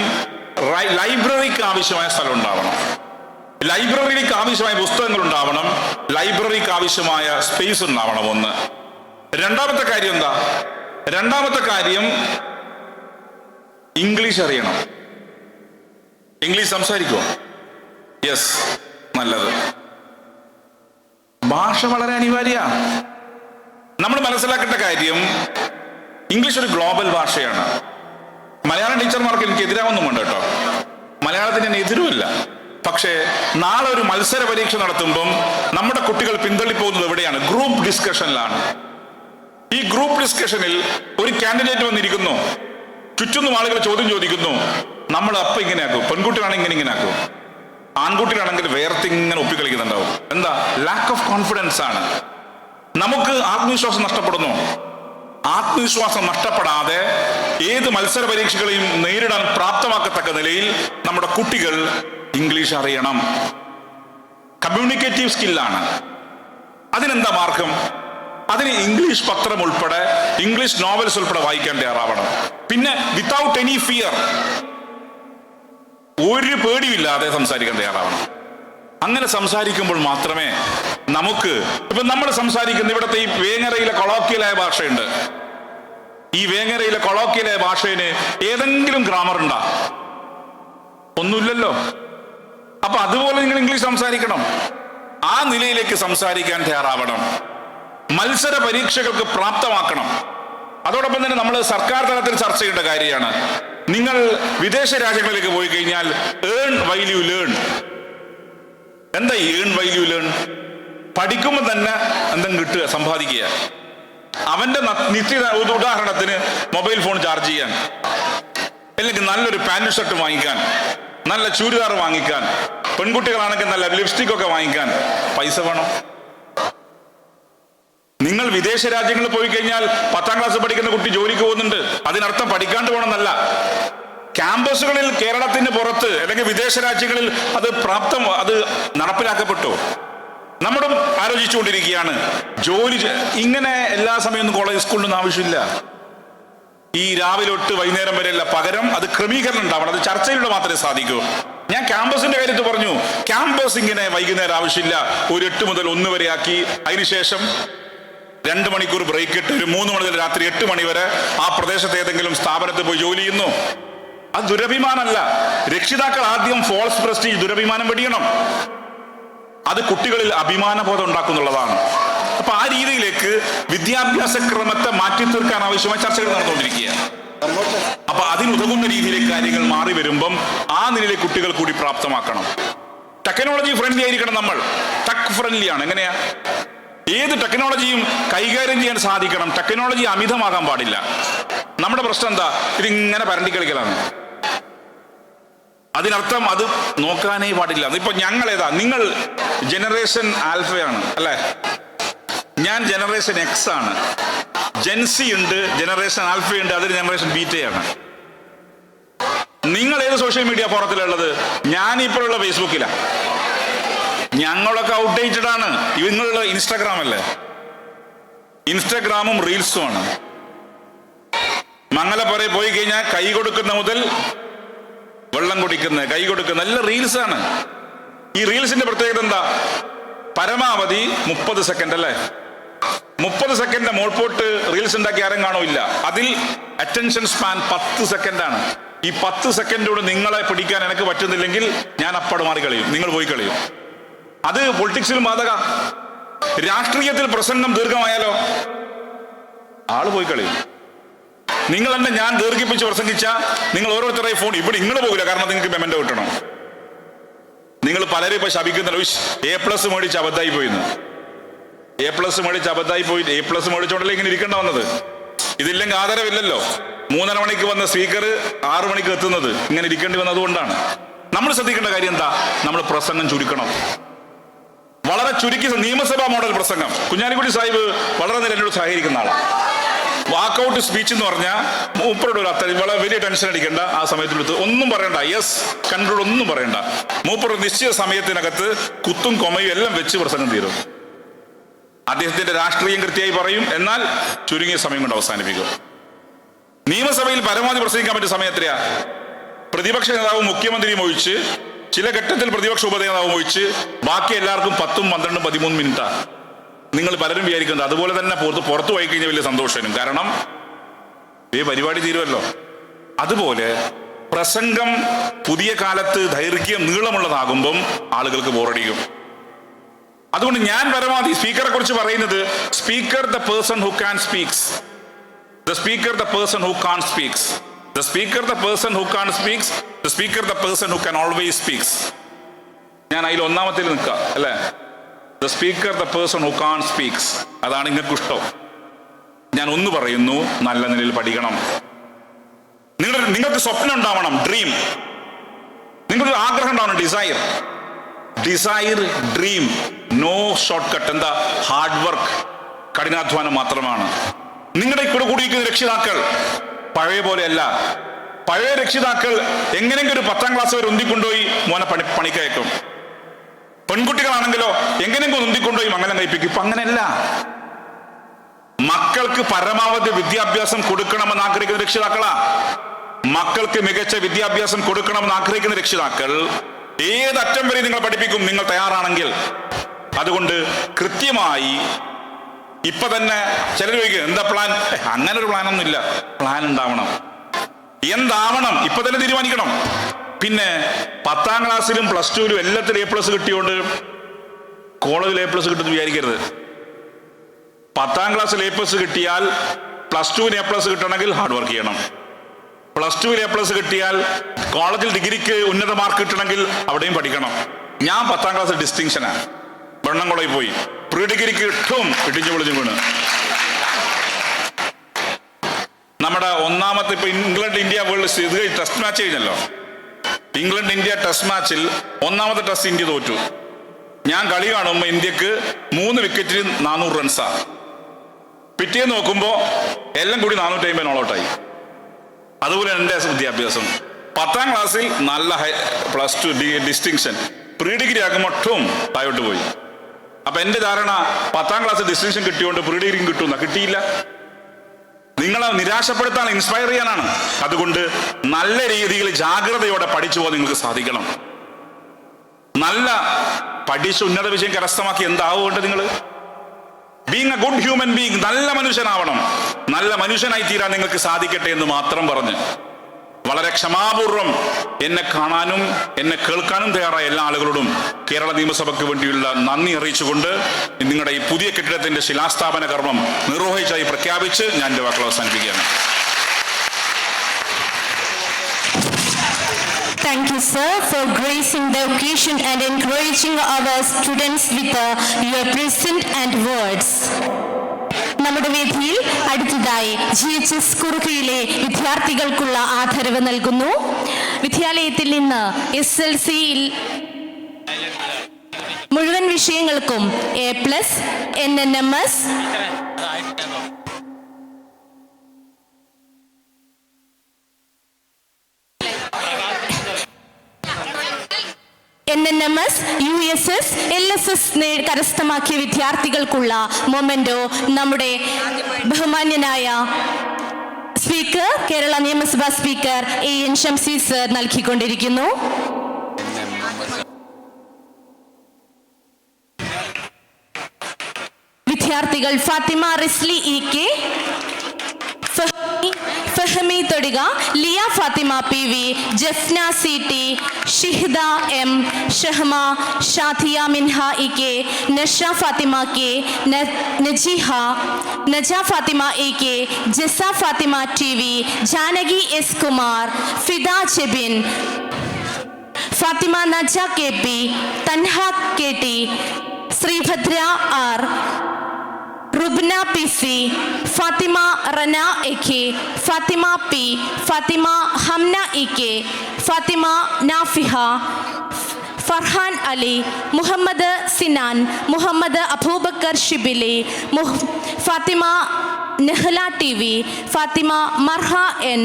ലൈബ്രറിക്ക് ആവശ്യമായ സ്ഥലം ഉണ്ടാവണം, ലൈബ്രറിക്ക് ആവശ്യമായ പുസ്തകങ്ങൾ ഉണ്ടാവണം, ലൈബ്രറിക്ക് ആവശ്യമായ സ്പേസ് ഉണ്ടാവണം. 1. രണ്ടാമത്തെ കാര്യം എന്താ? രണ്ടാമത്തെ കാര്യം, ഇംഗ്ലീഷ് അറിയണം. ഇംഗ്ലീഷ് സംസാരിക്കുമോ? യെസ്, നല്ലത്. ഭാഷ വളരെ അനിവാര്യമാണ്. നമ്മൾ മനസ്സിലാക്കേണ്ട കാര്യം, ഇംഗ്ലീഷ് ഒരു ഗ്ലോബൽ ഭാഷയാണ്. മലയാളം ടീച്ചർമാർക്ക് എനിക്ക് എതിരാവൊന്നും വേണ്ട കേട്ടോ. മലയാളത്തിന് ഞാൻ എതിരുമില്ല. പക്ഷേ നാളെ ഒരു മത്സര പരീക്ഷ നടത്തുമ്പം നമ്മുടെ കുട്ടികൾ പിന്തള്ളിപ്പോകുന്നത് എവിടെയാണ്? ഗ്രൂപ്പ് ഡിസ്കഷനിലാണ്. ഈ ഗ്രൂപ്പ് ഡിസ്കഷനിൽ ഒരു കാൻഡിഡേറ്റ് വന്നിരിക്കുന്നു, ചുറ്റും ആളുകൾ ചോദ്യം ചോദിക്കുന്നു. നമ്മൾ അപ്പം ഇങ്ങനെ ആക്കും. പെൺകുട്ടികളാണെങ്കിൽ ഇങ്ങനെ ആക്കും, ആൺകുട്ടികളാണെങ്കിൽ വേർത്തിങ്ങനെ ഒപ്പിക്കളിക്കുന്നുണ്ടാവും. എന്താ? ലാക്ക് ഓഫ് കോൺഫിഡൻസ് ആണ്. നമുക്ക് ആത്മവിശ്വാസം നഷ്ടപ്പെടുന്നു. ആത്മവിശ്വാസം നഷ്ടപ്പെടാതെ ഏത് മത്സര പരീക്ഷകളെയും നേരിടാൻ പ്രാപ്തമാക്കത്തക്ക നിലയിൽ നമ്മുടെ കുട്ടികൾ ഇംഗ്ലീഷ് അറിയണം. കമ്മ്യൂണിക്കേറ്റീവ് സ്കില്ലാണ്. അതിനെന്താ മാർഗം? അതിന് ഇംഗ്ലീഷ് പത്രം ഉൾപ്പെടെ, ഇംഗ്ലീഷ് നോവൽസ് ഉൾപ്പെടെ വായിക്കാൻ തയ്യാറാവണം. പിന്നെ വിത്തൗട്ട് എനി ഫിയർ, ഒരു പേടിയില്ലാതെ സംസാരിക്കാൻ തയ്യാറാവണം. അങ്ങനെ സംസാരിക്കുമ്പോൾ മാത്രമേ നമുക്ക്, ഇപ്പൊ നമ്മൾ സംസാരിക്കുന്ന ഇവിടുത്തെ ഈ വേങ്ങരയിലെ കൊളോക്കിയലായ ഭാഷയുണ്ട്. ഈ വേങ്ങരയിലെ കൊളോക്കിയലായ ഭാഷയിൽ ഏതെങ്കിലും ഗ്രാമർ ഉണ്ടാ? ഒന്നുമില്ലല്ലോ. അപ്പൊ അതുപോലെ നിങ്ങൾ ഇംഗ്ലീഷ് സംസാരിക്കണം. ആ നിലയിലേക്ക് സംസാരിക്കാൻ തയ്യാറാവണം. മത്സര പരീക്ഷകൾക്ക് പ്രാപ്തമാക്കണം. അതോടൊപ്പം തന്നെ നമ്മൾ സർക്കാർ തലത്തിൽ ചർച്ച ചെയ്യേണ്ട കാര്യമാണ്. നിങ്ങൾ വിദേശ രാജ്യങ്ങളിലേക്ക് പോയി കഴിഞ്ഞാൽ ഏൺ വൈൽ യു ലേൺ. എന്താ ഈ ഏൺ വൈൽ യു ലേൺ? പഠിക്കുമ്പോൾ തന്നെ എന്തെങ്കിലും കിട്ടുക, സമ്പാദിക്കുക. അവന്റെ നിത്യ ഉദാഹരണത്തിന് മൊബൈൽ ഫോൺ ചാർജ് ചെയ്യാൻ, അല്ലെങ്കിൽ നല്ലൊരു പാന്റ് ഷർട്ട് വാങ്ങിക്കാൻ, നല്ല ചൂരിദാർ വാങ്ങിക്കാൻ, പെൺകുട്ടികളാണെങ്കിൽ നല്ല ലിപ്സ്റ്റിക് ഒക്കെ വാങ്ങിക്കാൻ പൈസ വേണം. നിങ്ങൾ വിദേശ രാജ്യങ്ങളിൽ പോയി കഴിഞ്ഞാൽ 10ാം ക്ലാസ് പഠിക്കുന്ന കുട്ടി ജോലിക്ക് പോകുന്നുണ്ട്. അതിനർത്ഥം പഠിക്കാണ്ട് പോകണമെന്നല്ല. ക്യാമ്പസുകളിൽ കേരളത്തിന് പുറത്ത് അല്ലെങ്കിൽ വിദേശ രാജ്യങ്ങളിൽ അത് നടപ്പിലാക്കപ്പെട്ടു. നമ്മളും ആലോചിച്ചുകൊണ്ടിരിക്കുകയാണ് ഇങ്ങനെ എല്ലാ സമയവും കോളേജ് സ്കൂളിനൊന്നും ആവശ്യമില്ല. ഈ രാവിലെ തൊട്ട് വൈകുന്നേരം വരെയല്ല, പകരം അത് ക്രമീകരണം ഉണ്ടാവണം. അത് ചർച്ചയിലൂടെ മാത്രമേ സാധിക്കൂ. ഞാൻ ക്യാമ്പസിന്റെ കാര്യത്തിൽ പറഞ്ഞു, ക്യാമ്പസ് ഇങ്ങനെ വൈകുന്നേരം ആവശ്യമില്ല, ഒരു 8 മുതൽ 1 വരെ ആക്കി, അതിനുശേഷം 2 മണിക്കൂർ ബ്രേക്ക് ഇട്ട് ഒരു 3 മണി മുതൽ രാത്രി 8 മണി വരെ ആ പ്രദേശത്ത് ഏതെങ്കിലും സ്ഥാപനത്തിൽ പോയി ജോലി ചെയ്യുന്നു. അത് ദുരഭിമാനമല്ല. രക്ഷിതാക്കൾ ആദ്യം ഫോൾസ് പ്രസ്റ്റീജ്, ദുരഭിമാനം വെടിയണം. അത് കുട്ടികളിൽ അഭിമാനബോധം ഉണ്ടാക്കുന്നുള്ളതാണ്. അപ്പൊ ആ രീതിയിലേക്ക് വിദ്യാഭ്യാസ ക്രമത്തെ മാറ്റി തീർക്കാൻ ആവശ്യമായ ചർച്ചകൾ നടന്നുകൊണ്ടിരിക്കുകയാണ്. അപ്പൊ അതിനുതകുന്ന രീതിയിലേക്ക് കാര്യങ്ങൾ മാറി വരുമ്പം ആ നിലയിലെ കുട്ടികൾ കൂടി പ്രാപ്തമാക്കണം. ടെക്നോളജി ഫ്രണ്ട്ലി ആയിരിക്കണം. നമ്മൾ ടെക് ഫ്രണ്ട്ലി ആണ്. എങ്ങനെയാ? ഏത് ടെക്നോളജിയും കൈകാര്യം ചെയ്യാൻ സാധിക്കണം. ടെക്നോളജി അമിതമാകാൻ പാടില്ല. നമ്മുടെ പ്രശ്നം എന്താ? ഇതിങ്ങനെ പരണ്ടി കളിക്കലാണ്. അതിനർത്ഥം അത് നോക്കാനേ പാടില്ല. ഇപ്പൊ ഞങ്ങൾ ഏതാ? നിങ്ങൾ ജനറേഷൻ ആൽഫയാണ് അല്ലെ? ഞാൻ ജനറേഷൻ എക്സ് ആണ്. ജെൻസി ഉണ്ട്, ജനറേഷൻ ആൽഫയുണ്ട്, അതൊരു ജനറേഷൻ ബീറ്റയാണ്. നിങ്ങൾ ഏത് സോഷ്യൽ മീഡിയ ഫോറത്തിലുള്ളത്? ഞാനിപ്പോഴുള്ള ഫേസ്ബുക്കിലാണ്. ഞങ്ങളൊക്കെ ഔട്ട്ഡേറ്റഡ് ആണ്. നിങ്ങളുള്ള ഇൻസ്റ്റാഗ്രാം അല്ലേ? ഇൻസ്റ്റാഗ്രാമും റീൽസും ആണ്. മംഗലപ്പുറ പോയി കഴിഞ്ഞാൽ കൈ കൊടുക്കുന്ന മുതൽ വെള്ളം കുടിക്കുന്ന, കൈ കൊടുക്കുന്ന എല്ലാം റീൽസാണ്. ഈ റീൽസിന്റെ പ്രത്യേകത എന്താ? പരമാവധി 30 സെക്കൻഡ് അല്ലേ? 30 സെക്കൻഡ് മോൾപോട്ട് റീൽസ് ഉണ്ടാക്കി ആരും കാണൂല്ല. അതിൽ അറ്റൻഷൻ സ്പാൻ 10 സെക്കൻഡാണ്. ഈ 10 സെക്കൻഡോട് നിങ്ങളെ പിടിക്കാൻ എനിക്ക് പറ്റുന്നില്ലെങ്കിൽ ഞാൻ അപ്പാട് മാറി കളയും, നിങ്ങൾ പോയി കളയും. അത് പൊളിറ്റിക്സിലും ബാധക. രാഷ്ട്രീയത്തിൽ പ്രസംഗം ദീർഘമായാലോ ആള് പോയി കളയും. നിങ്ങൾ തന്നെ ഞാൻ ദീർഘിപ്പിച്ച് പ്രസംഗിച്ച നിങ്ങൾ ഓരോരുത്തരുടെ ഫോൺ ഇവിടെ നിങ്ങൾ പോകില്ല, കാരണം നിങ്ങൾക്ക് പെമെന്റ് കിട്ടണം. നിങ്ങൾ പലരും ഇപ്പൊ ശപിക്കുന്നുണ്ട്, A+ മേടിച്ച് അബദ്ധമായി പോയിന്ന്. A+ മേടിച്ച് അബദ്ധമായി പോയി. A+ മേടിച്ചോണ്ടല്ലേ ഇങ്ങനെ ഇരിക്കേണ്ട വന്നത്. ഇതില്ലെങ്കിൽ ആദരവില്ലല്ലോ. 3:30 മണിക്ക് വന്ന സ്പീക്കർ 6 മണിക്ക് എത്തുന്നത് ഇങ്ങനെ ഇരിക്കേണ്ടി വന്നതുകൊണ്ടാണ്. നമ്മൾ ശ്രദ്ധിക്കേണ്ട കാര്യം എന്താ? നമ്മൾ പ്രസംഗം ചുരുക്കണം. വളരെ ചുരുക്കി നിയമസഭാ മോഡൽ പ്രസംഗം. കുഞ്ഞാലിക്കുട്ടി സാഹിബ് വളരെ നേരം എന്നോട് സഹകരിക്കുന്ന ആളാണ്. വാക്കൗട്ട് സ്പീച്ച് എന്ന് പറഞ്ഞാൽ മൂപ്പരോട് ഒരു അത്ര വളരെ വലിയ ടെൻഷൻ അടിക്കേണ്ട. ആ സമയത്തിലെടുത്ത് ഒന്നും പറയണ്ട, യെസ് കൺട്രോൾ ഒന്നും പറയണ്ട. മൂപ്പർ നിശ്ചിത സമയത്തിനകത്ത് കുത്തും കൊമയും എല്ലാം വെച്ച് പ്രസംഗം തീരും. അദ്ദേഹത്തിന്റെ രാഷ്ട്രീയം കൃത്യമായി പറയും, എന്നാൽ ചുരുങ്ങിയ സമയം കൊണ്ട് അവസാനിപ്പിക്കും. നിയമസഭയിൽ പരമാവധി പ്രസംഗിക്കാൻ പറ്റിയ സമയം എത്രയാ? പ്രതിപക്ഷ നേതാവും മുഖ്യമന്ത്രിയും ഒഴിച്ച്, ചില ഘട്ടത്തിൽ പ്രതിപക്ഷ ഉപനേതാവും ഒഴിച്ച് ബാക്കി എല്ലാവർക്കും 10, 12, 13 മിനിറ്റാ. നിങ്ങൾ പലരും വിചാരിക്കുന്നത് അതുപോലെ തന്നെ പുറത്തു പോയി കഴിഞ്ഞാൽ വലിയ സന്തോഷം. കാരണം ഈ പരിപാടി തീരുമല്ലോ. അതുപോലെ പ്രസംഗം പുതിയ കാലത്ത് ദൈർഘ്യം നീളമുള്ളതാകുമ്പം ആളുകൾക്ക് ബോറടിക്കും. അതുകൊണ്ട് ഞാൻ പരമാവധി സ്പീക്കറെ കുറിച്ച് പറയുന്നത്, speaker the person who can speaks, the speaker the person who can speaks, the speaker the person who can speaks, the speaker the person who can always speaks. ഞാൻ അതിൽ ഒന്നാമത്തിൽ നിൽക്കുക അല്ലേ? The speaker the person who can speaks. അതാണ് നിങ്ങൾക്ക് ഇഷ്ടം. ഞാൻ ഒന്ന് പറയുന്നു, നല്ല നിലയിൽ പഠിക്കണം. നിങ്ങൾക്ക് സ്വപ്നം ഉണ്ടാവണം, ഡ്രീം. നിങ്ങൾക്ക് ആഗ്രഹം ഉണ്ടാവണം, desire. Desire, dream, no short cut. എന്താ? ഹാർഡ് വർക്ക്, കഠിനാധ്വാനം മാത്രമാണ്. നിങ്ങളുടെ കൂടെ കൂടിയിരിക്കുന്ന രക്ഷിതാക്കൾ പഴയ പോലെയല്ല. പഴയ രക്ഷിതാക്കൾ എങ്ങനെയെങ്കിലും ഒരു 10ാം ക്ലാസ് വരെ ഉന്തിക്കൊണ്ടുപോയി മോനെ പണിക്കയക്കും. പെൺകുട്ടികളാണെങ്കിലോ എങ്ങനെയെങ്കിലും ഉന്തിക്കൊണ്ടുപോയി മംഗലം കഴിപ്പിക്കും. ഇപ്പൊ അങ്ങനെയല്ല. മക്കൾക്ക് പരമാവധി വിദ്യാഭ്യാസം കൊടുക്കണമെന്ന് ആഗ്രഹിക്കുന്ന രക്ഷിതാക്കളാ. മക്കൾക്ക് മികച്ച വിദ്യാഭ്യാസം കൊടുക്കണമെന്ന് ആഗ്രഹിക്കുന്ന രക്ഷിതാക്കൾ ഏതറ്റം വരെ നിങ്ങൾ പഠിപ്പിക്കും, നിങ്ങൾ തയ്യാറാണെങ്കിൽ. അതുകൊണ്ട് കൃത്യമായി ഇപ്പൊ തന്നെ ചിലർ ചോദിക്കും എന്താ പ്ലാൻ? അങ്ങനെ ഒരു പ്ലാനൊന്നും ഇല്ല. പ്ലാൻ ഉണ്ടാവണം. എന്താവണം ഇപ്പൊ തന്നെ തീരുമാനിക്കണം. പിന്നെ 10ാം ക്ലാസ്സിലും +2ലും എല്ലാത്തിലും A+ കിട്ടിയോണ്ട് കോളേജിൽ A+ കിട്ടുമെന്ന് വിചാരിക്കരുത്. 10ാം ക്ലാസ്സിൽ A+ കിട്ടിയാൽ +2ന് A+ കിട്ടണമെങ്കിൽ ഹാർഡ് വർക്ക് ചെയ്യണം. +2ൽ A+ കിട്ടിയാൽ കോളേജിൽ ഡിഗ്രിക്ക് ഉന്നത മാർക്ക് കിട്ടണമെങ്കിൽ അവിടെയും പഠിക്കണം. ഞാൻ 10ാം ക്ലാസ്സിൽ ഡിസ്റ്റിങ്ഷനാണ്. വെണ്ണംകുളയിൽ പോയി പ്രീ ഡിഗ്രിക്ക് ഇടിച്ചു പൊളിച്ചു വീണ്. നമ്മുടെ ഒന്നാമത്തെ ഇപ്പൊ England India world test match കഴിഞ്ഞല്ലോ. ഇംഗ്ലണ്ട് ഇന്ത്യ ടെസ്റ്റ് മാച്ചിൽ ഒന്നാമത്തെ ടെസ്റ്റ് ഇന്ത്യ തോറ്റു. ഞാൻ കളി കാണുമ്പോൾ ഇന്ത്യക്ക് 3 വിക്കറ്റിൽ 400 റൺസാ. പിറ്റേന്ന് നോക്കുമ്പോ എല്ലാം കൂടി 450 ഓളൗട്ടായി. അതുപോലെ എൻ്റെ വിദ്യാഭ്യാസം 10ാം ക്ലാസ്സിൽ നല്ല +2 ഡിസ്റ്റിങ്ഷൻ, പ്രീ ഡിഗ്രി ആക്കുമ്പോൾ താഴോട്ട് പോയി. അപ്പൊ എന്റെ ധാരണ 10ാം ക്ലാസ് ഡിസ്റ്റിങ്ഷൻ കിട്ടിയോണ്ട് പ്രീ ഡിഗ്രിയും കിട്ടുന്ന കിട്ടിയില്ല. നിങ്ങളെ നിരാശപ്പെടുത്താൻ, ഇൻസ്പയർ ചെയ്യാനാണ്. അതുകൊണ്ട് നല്ല രീതിയിൽ ജാഗ്രതയോടെ പഠിച്ചു പോകാൻ നിങ്ങൾക്ക് സാധിക്കണം. നല്ല പഠിച്ച് ഉന്നത വിജയം കരസ്ഥമാക്കി എന്താവേണ്ടത് നിങ്ങൾ? Being A good human being, നല്ല മനുഷ്യനാവണം. നല്ല മനുഷ്യനായി തീരാൻ നിങ്ങൾക്ക് സാധിക്കട്ടെ എന്ന് മാത്രം പറഞ്ഞ് വളരെ ക്ഷമാപൂർവം എന്നെ കാണാനും എന്നെ കേൾക്കാനും തയ്യാറായ എല്ലാ ആളുകളോടും കേരള നിയമസഭയ്ക്ക് വേണ്ടിയുള്ള നന്ദി അറിയിച്ചുകൊണ്ട് നിങ്ങളുടെ ഈ പുതിയ കെട്ടിടത്തിന്റെ ശിലാസ്ഥാപന കർമ്മം നിർവഹിച്ചായി പ്രഖ്യാപിച്ച് ഞാൻ എൻ്റെ വാക്കുകൾ അവസാനിപ്പിക്കുകയാണ്. Thank you, sir, for gracing the occasion and encouraging our students with your present and words. നമ്മുടെ വേദിയിൽ അടുത്തതായി GHS കുറുക്കയിലെ വിദ്യാർത്ഥികൾക്കുള്ള ആദരവ് നൽകുന്നു. വിദ്യാലയത്തിൽ നിന്ന് SLCയിൽ മുഴുവൻ വിഷയങ്ങൾക്കും A+, NNMS, NNMS, USS, LSS കരസ്ഥമാക്കിയ വിദ്യാർത്ഥികൾക്കുള്ള മൊമെന്റോ നമ്മുടെ ബഹുമാന്യനായ സ്പീക്കർ, കേരള നിയമസഭാ സ്പീക്കർ AN ഷംസീർ സർ നൽകിക്കൊണ്ടിരിക്കുന്നു. വിദ്യാർത്ഥികൾ Fathima Risli EK, Fahami Thodika, Liya Fathima PV, Jafna CT, Shihda M, Shahma, Shadiya Minha EK, Nasha Fathima K, Najiha, Naja Fathima EK, Jasa Fathima TV, Janaki S Kumar, Fida Jebin, Fathima Naja KP, Thanha KT, Sreebhadra R, Rubna PC, Fathima Rana AK, Fathima P, Fathima Hamna EK, Fathima Nafiha, Farhan Ali, Muhammad Sinan, Muhammad Aboobacker Shibili, Fathima Nehla TV, Fathima Marha N,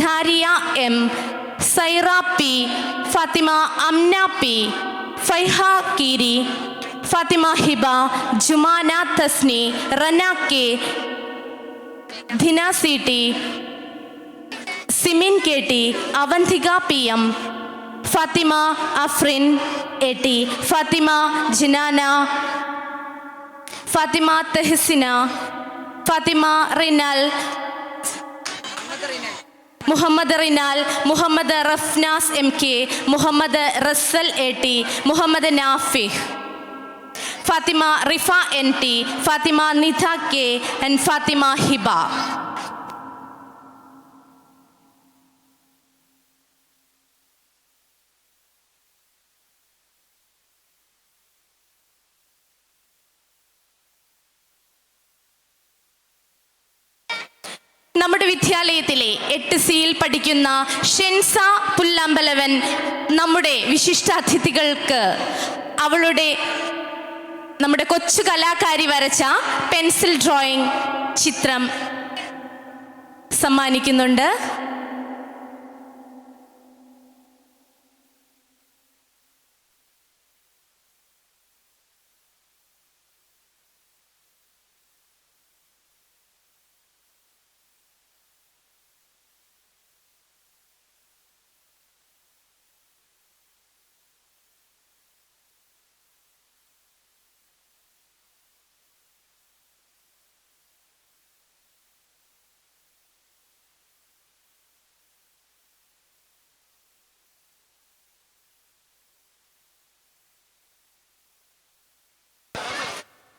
Dhariya M, Saira P, Fathima Amna P, Faiha Keeri, Fathima Hiba, Jumana Thasni, Rana K, Dhina CT, Simin KT, Avanthika PM, Fathima Afrin AT, Fathima Jinana, Fathima Thehsina, Fathima Rinal, Muhammad Rinal, Muhammad Rafnas MK, Muhammad Rasal AT, Muhammad Nafih, Fathima Rifa NT, Fathima Nitha K and Fathima Hiba. നമ്മുടെ വിദ്യാലയത്തിലെ 8Cയിൽ പഠിക്കുന്ന ഷെൻസ പുല്ലമ്പലവൻ നമ്മുടെ വിശിഷ്ടാതിഥികൾക്ക് നമ്മുടെ കൊച്ചു കലാകാരി വരച്ച pencil drawing ചിത്രം സമ്മാനിക്കുന്നുണ്ട്.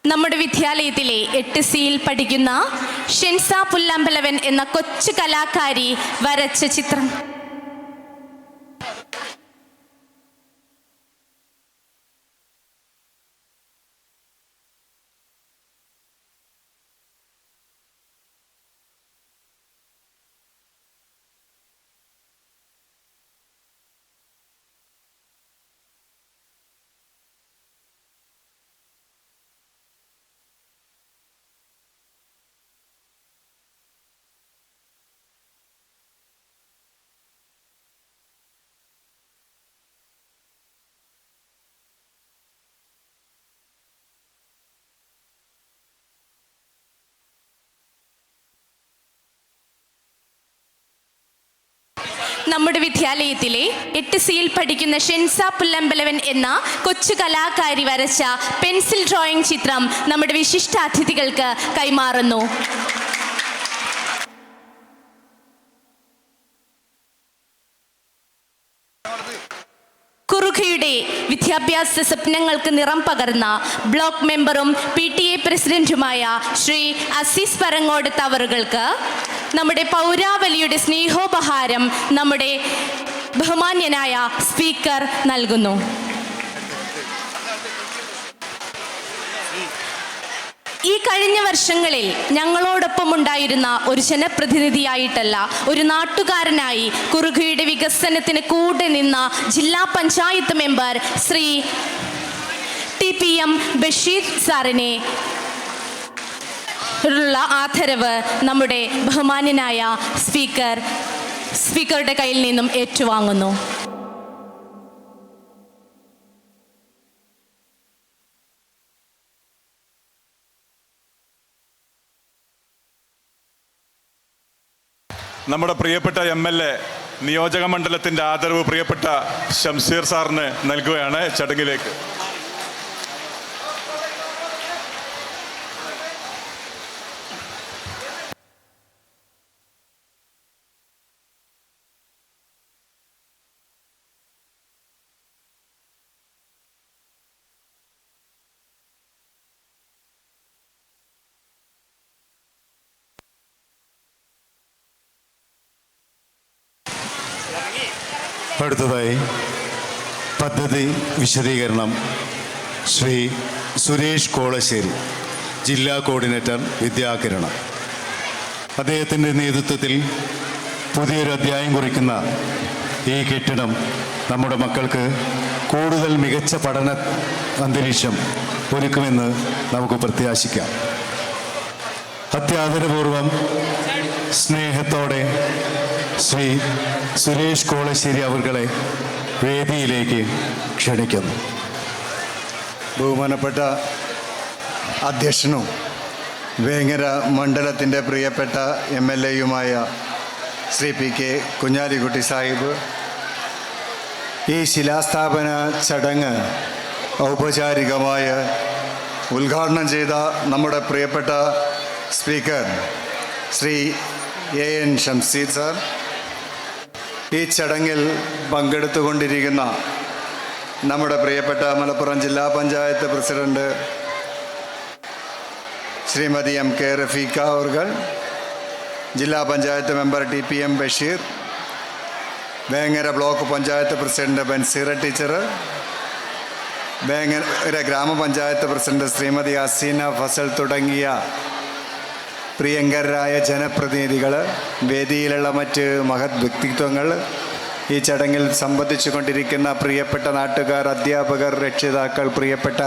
നമ്മുടെ വിദ്യാലയത്തിലെ 8Cയിൽ പഠിക്കുന്ന ഷെൻസ പുല്ലമ്പലവൻ എന്ന കൊച്ചു കലാകാരി വരച്ച ചിത്രം നമ്മുടെ വിദ്യാലയത്തിലെ 8Cയിൽ പഠിക്കുന്ന ഷെൻസ പുല്ലമ്പലവൻ എന്ന കൊച്ചു കലാകാരി വരച്ച പെൻസിൽ ഡ്രോയിങ് ചിത്രം നമ്മുടെ വിശിഷ്ടാതിഥികൾക്ക് കൈമാറുന്നു. കുറുഖയുടെ വിദ്യാഭ്യാസ സ്വപ്നങ്ങൾക്ക് നിറം പകർന്ന ബ്ലോക്ക് മെമ്പറും PTA പ്രസിഡന്റുമായ ശ്രീ അസീസ് പറങ്ങോടത്ത് അവറുകൾക്ക് നമ്മുടെ പൗരാവലിയുടെ സ്നേഹോപഹാരം നമ്മുടെ ബഹുമാന്യനായ സ്പീക്കർ നൽകുന്നു. ഈ കഴിഞ്ഞ വർഷങ്ങളിൽ ഞങ്ങളോടൊപ്പം ഉണ്ടായിരുന്ന ഒരു ജനപ്രതിനിധിയായിട്ടല്ല, ഒരു നാട്ടുകാരനായി കുറുഖയുടെ വികസനത്തിന് കൂടെ നിന്ന ജില്ലാ പഞ്ചായത്ത് മെമ്പർ ശ്രീ TPM ബഷീർ സാറിനെ ഉള്ള ആദരവ് നമ്മുടെ ബഹുമാന്യനായ സ്പീക്കറുടെ കയ്യിൽ നിന്നും ഏറ്റുവാങ്ങുന്നു. നമ്മുടെ പ്രിയപ്പെട്ട MLA നിയോജക മണ്ഡലത്തിൻ്റെ ആദരവ് പ്രിയപ്പെട്ട ഷംസീർ സാറിന് നൽകുകയാണ് ചടങ്ങിലേക്ക്. അടുത്തതായി പദ്ധതി വിശദീകരണം ശ്രീ സുരേഷ് കോളശ്ശേരി, ജില്ലാ കോർഡിനേറ്റർ വിദ്യാകിരണം. അദ്ദേഹത്തിൻ്റെ നേതൃത്വത്തിൽ പുതിയൊരു അധ്യായം കുറിക്കുന്ന ഈ കെട്ടിടം നമ്മുടെ മക്കൾക്ക് കൂടുതൽ മികച്ച പഠന അന്തരീക്ഷം ഒരുക്കുമെന്ന് നമുക്ക് പ്രത്യാശിക്കാം. അത്യാദരപൂർവം സ്നേഹത്തോടെ ശ്രീ സുരേഷ് കോളശ്ശേരി അവർകളെ വേദിയിലേക്ക് ക്ഷണിക്കുന്നു. ബഹുമാനപ്പെട്ട അധ്യക്ഷനും വേങ്ങര മണ്ഡലത്തിൻ്റെ പ്രിയപ്പെട്ട MLAയുമായ ശ്രീ PK കുഞ്ഞാലിക്കുട്ടി സാഹിബ്, ഈ ശിലാസ്ഥാപന ചടങ്ങ് ഔപചാരികമായ ഉദ്ഘാടനം ചെയ്ത നമ്മുടെ പ്രിയപ്പെട്ട speaker Shri AN Shamseer sir, ഈ ചടങ്ങിൽ പങ്കെടുത്തുകൊണ്ടിരിക്കുന്ന നമ്മുടെ പ്രിയപ്പെട്ട മലപ്പുറം ജില്ലാ പഞ്ചായത്ത് പ്രസിഡന്റ് ശ്രീമതി MK റഫീഖ അവർകൾ, ജില്ലാ panchayat member TPM Basheer, Vengara block panchayat president Banseera teacher, Vengara ഗ്രാമപഞ്ചായത്ത് പ്രസിഡന്റ് ശ്രീമതി ഹസീന ഫസൽ തുടങ്ങിയ പ്രിയങ്കരായ ജനപ്രതിനിധികൾ, വേദിയിലുള്ള മറ്റ് മഹത് വ്യക്തിത്വങ്ങൾ, ഈ ചടങ്ങിൽ സംബന്ധിച്ചു കൊണ്ടിരിക്കുന്ന പ്രിയപ്പെട്ട നാട്ടുകാർ, അധ്യാപകർ, രക്ഷിതാക്കൾ, പ്രിയപ്പെട്ട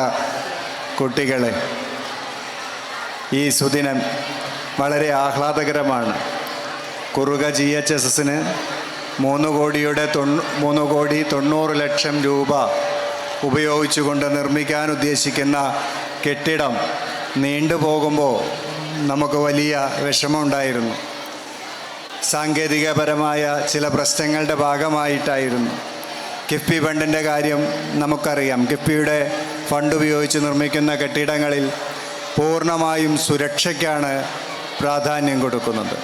കുട്ടികളെ, ഈ സുദിനം വളരെ ആഹ്ലാദകരമാണ്. കുറുക GHSന് 3,90,00,000 രൂപ ഉപയോഗിച്ചുകൊണ്ട് നിർമ്മിക്കാൻ ഉദ്ദേശിക്കുന്ന കെട്ടിടം നീണ്ടുപോകുമ്പോൾ നമുക്ക് വലിയ വിഷമമുണ്ടായിരുന്നു. സാങ്കേതികപരമായ ചില പ്രശ്നങ്ങളുടെ ഭാഗമായിട്ടായിരുന്നു. കിഫ്ബി ഫണ്ടിൻ്റെ കാര്യം നമുക്കറിയാം. കിഫ്ബിയുടെ ഫണ്ട് ഉപയോഗിച്ച് നിർമ്മിക്കുന്ന കെട്ടിടങ്ങളിൽ പൂർണ്ണമായും സുരക്ഷയ്ക്കാണ് പ്രാധാന്യം കൊടുക്കുന്നത്.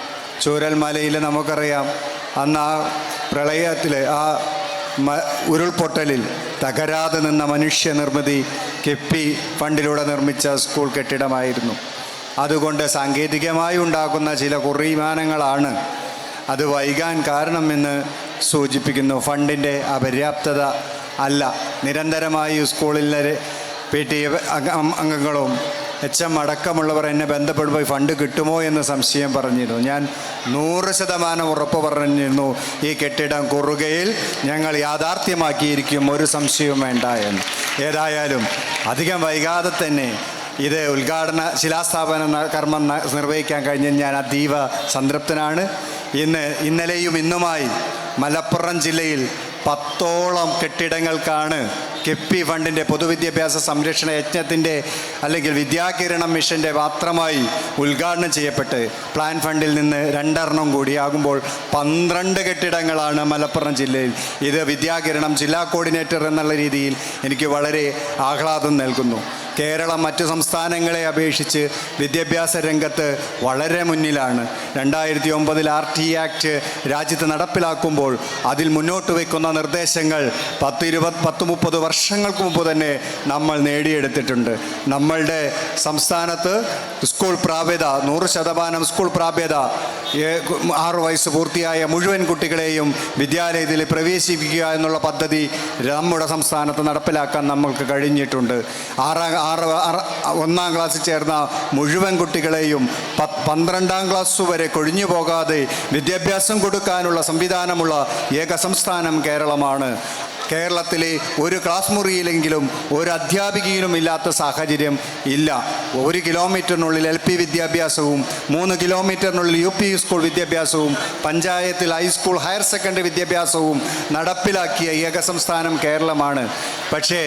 ചൂരൽമലയിൽ നമുക്കറിയാം, അന്ന് ആ പ്രളയത്തിൽ, ആ ഉരുൾപൊട്ടലിൽ തകരാതെ നിന്ന മനുഷ്യനിർമ്മിതി കിഫ്ബി ഫണ്ടിലൂടെ നിർമ്മിച്ച സ്കൂൾ കെട്ടിടമായിരുന്നു. അതുകൊണ്ട് സാങ്കേതികമായി ഉണ്ടാക്കുന്ന ചില കുറിമാനങ്ങളാണ് അത് വൈകാൻ കാരണമെന്ന് സൂചിപ്പിക്കുന്നു. ഫണ്ടിൻ്റെ അപര്യാപ്തത അല്ല. നിരന്തരമായി സ്കൂളിലെ PTA അംഗങ്ങളും HM അടക്കമുള്ളവർ എന്നെ ബന്ധപ്പെടുമ്പോൾ ഫണ്ട് കിട്ടുമോ എന്ന് സംശയം പറഞ്ഞിരുന്നു. ഞാൻ 100% ഉറപ്പ് പറഞ്ഞിരുന്നു, ഈ കെട്ടിടം കുറുകയിൽ ഞങ്ങൾ യാഥാർത്ഥ്യമാക്കിയിരിക്കും, ഒരു സംശയവും വേണ്ട എന്ന്. ഏതായാലും അധികം വൈകാതെ തന്നെ ഇത് ശിലാസ്ഥാപന കർമ്മം നിർവഹിക്കാൻ കഴിഞ്ഞ് ഞാൻ അതീവ സംതൃപ്തനാണ്. ഇന്നലെയും ഇന്നുമായി മലപ്പുറം ജില്ലയിൽ 10ഓളം കെട്ടിടങ്ങൾക്കാണ് കിഫ്ബി ഫണ്ടിൻ്റെ പൊതുവിദ്യാഭ്യാസ സംരക്ഷണ യജ്ഞത്തിൻ്റെ അല്ലെങ്കിൽ വിദ്യാകിരണം മിഷൻ്റെ മാത്രമായി ഉദ്ഘാടനം ചെയ്യപ്പെട്ട് പ്ലാൻ ഫണ്ടിൽ നിന്ന് 2 കൂടിയാകുമ്പോൾ 12 കെട്ടിടങ്ങളാണ് മലപ്പുറം ജില്ലയിൽ. ഇത് വിദ്യാകിരണം ജില്ലാ കോർഡിനേറ്റർ എന്നുള്ള രീതിയിൽ എനിക്ക് വളരെ ആഹ്ലാദം നൽകുന്നു. കേരളം മറ്റു സംസ്ഥാനങ്ങളെ അപേക്ഷിച്ച് വിദ്യാഭ്യാസ രംഗത്ത് വളരെ മുന്നിലാണ്. 2009 RT ആക്ട് രാജ്യത്ത് നടപ്പിലാക്കുമ്പോൾ അതിൽ മുന്നോട്ട് വയ്ക്കുന്ന നിർദ്ദേശങ്ങൾ 10-30 വർഷങ്ങൾക്ക് മുമ്പ് തന്നെ നമ്മൾ നേടിയെടുത്തിട്ടുണ്ട്. നമ്മളുടെ സംസ്ഥാനത്ത് സ്കൂൾ പ്രാപ്യത 100% സ്കൂൾ പ്രാപ്യത 6 വയസ്സ് പൂർത്തിയായ മുഴുവൻ കുട്ടികളെയും വിദ്യാലയത്തിൽ പ്രവേശിപ്പിക്കുക എന്നുള്ള പദ്ധതി നമ്മുടെ സംസ്ഥാനത്ത് നടപ്പിലാക്കാൻ നമ്മൾക്ക് കഴിഞ്ഞിട്ടുണ്ട്. 1ാം ക്ലാസ്സിൽ ചേർന്ന മുഴുവൻ കുട്ടികളെയും 12ാം ക്ലാസ് വരെ കൊഴിഞ്ഞു പോകാതെ വിദ്യാഭ്യാസം കൊടുക്കാനുള്ള സംവിധാനമുള്ള ഏക സംസ്ഥാനം കേരളമാണ്. കേരളത്തിലെ ഒരു ക്ലാസ് മുറിയിലെങ്കിലും ഒരു അധ്യാപികയിലും ഇല്ലാത്ത സാഹചര്യം ഇല്ല. 1 കിലോമീറ്ററിനുള്ളിൽ LP വിദ്യാഭ്യാസവും 3 കിലോമീറ്ററിനുള്ളിൽ UP സ്കൂൾ വിദ്യാഭ്യാസവും പഞ്ചായത്തിൽ ഹൈസ്കൂൾ ഹയർ സെക്കൻഡറി വിദ്യാഭ്യാസവും നടപ്പിലാക്കിയ ഏക സംസ്ഥാനം കേരളമാണ്. പക്ഷേ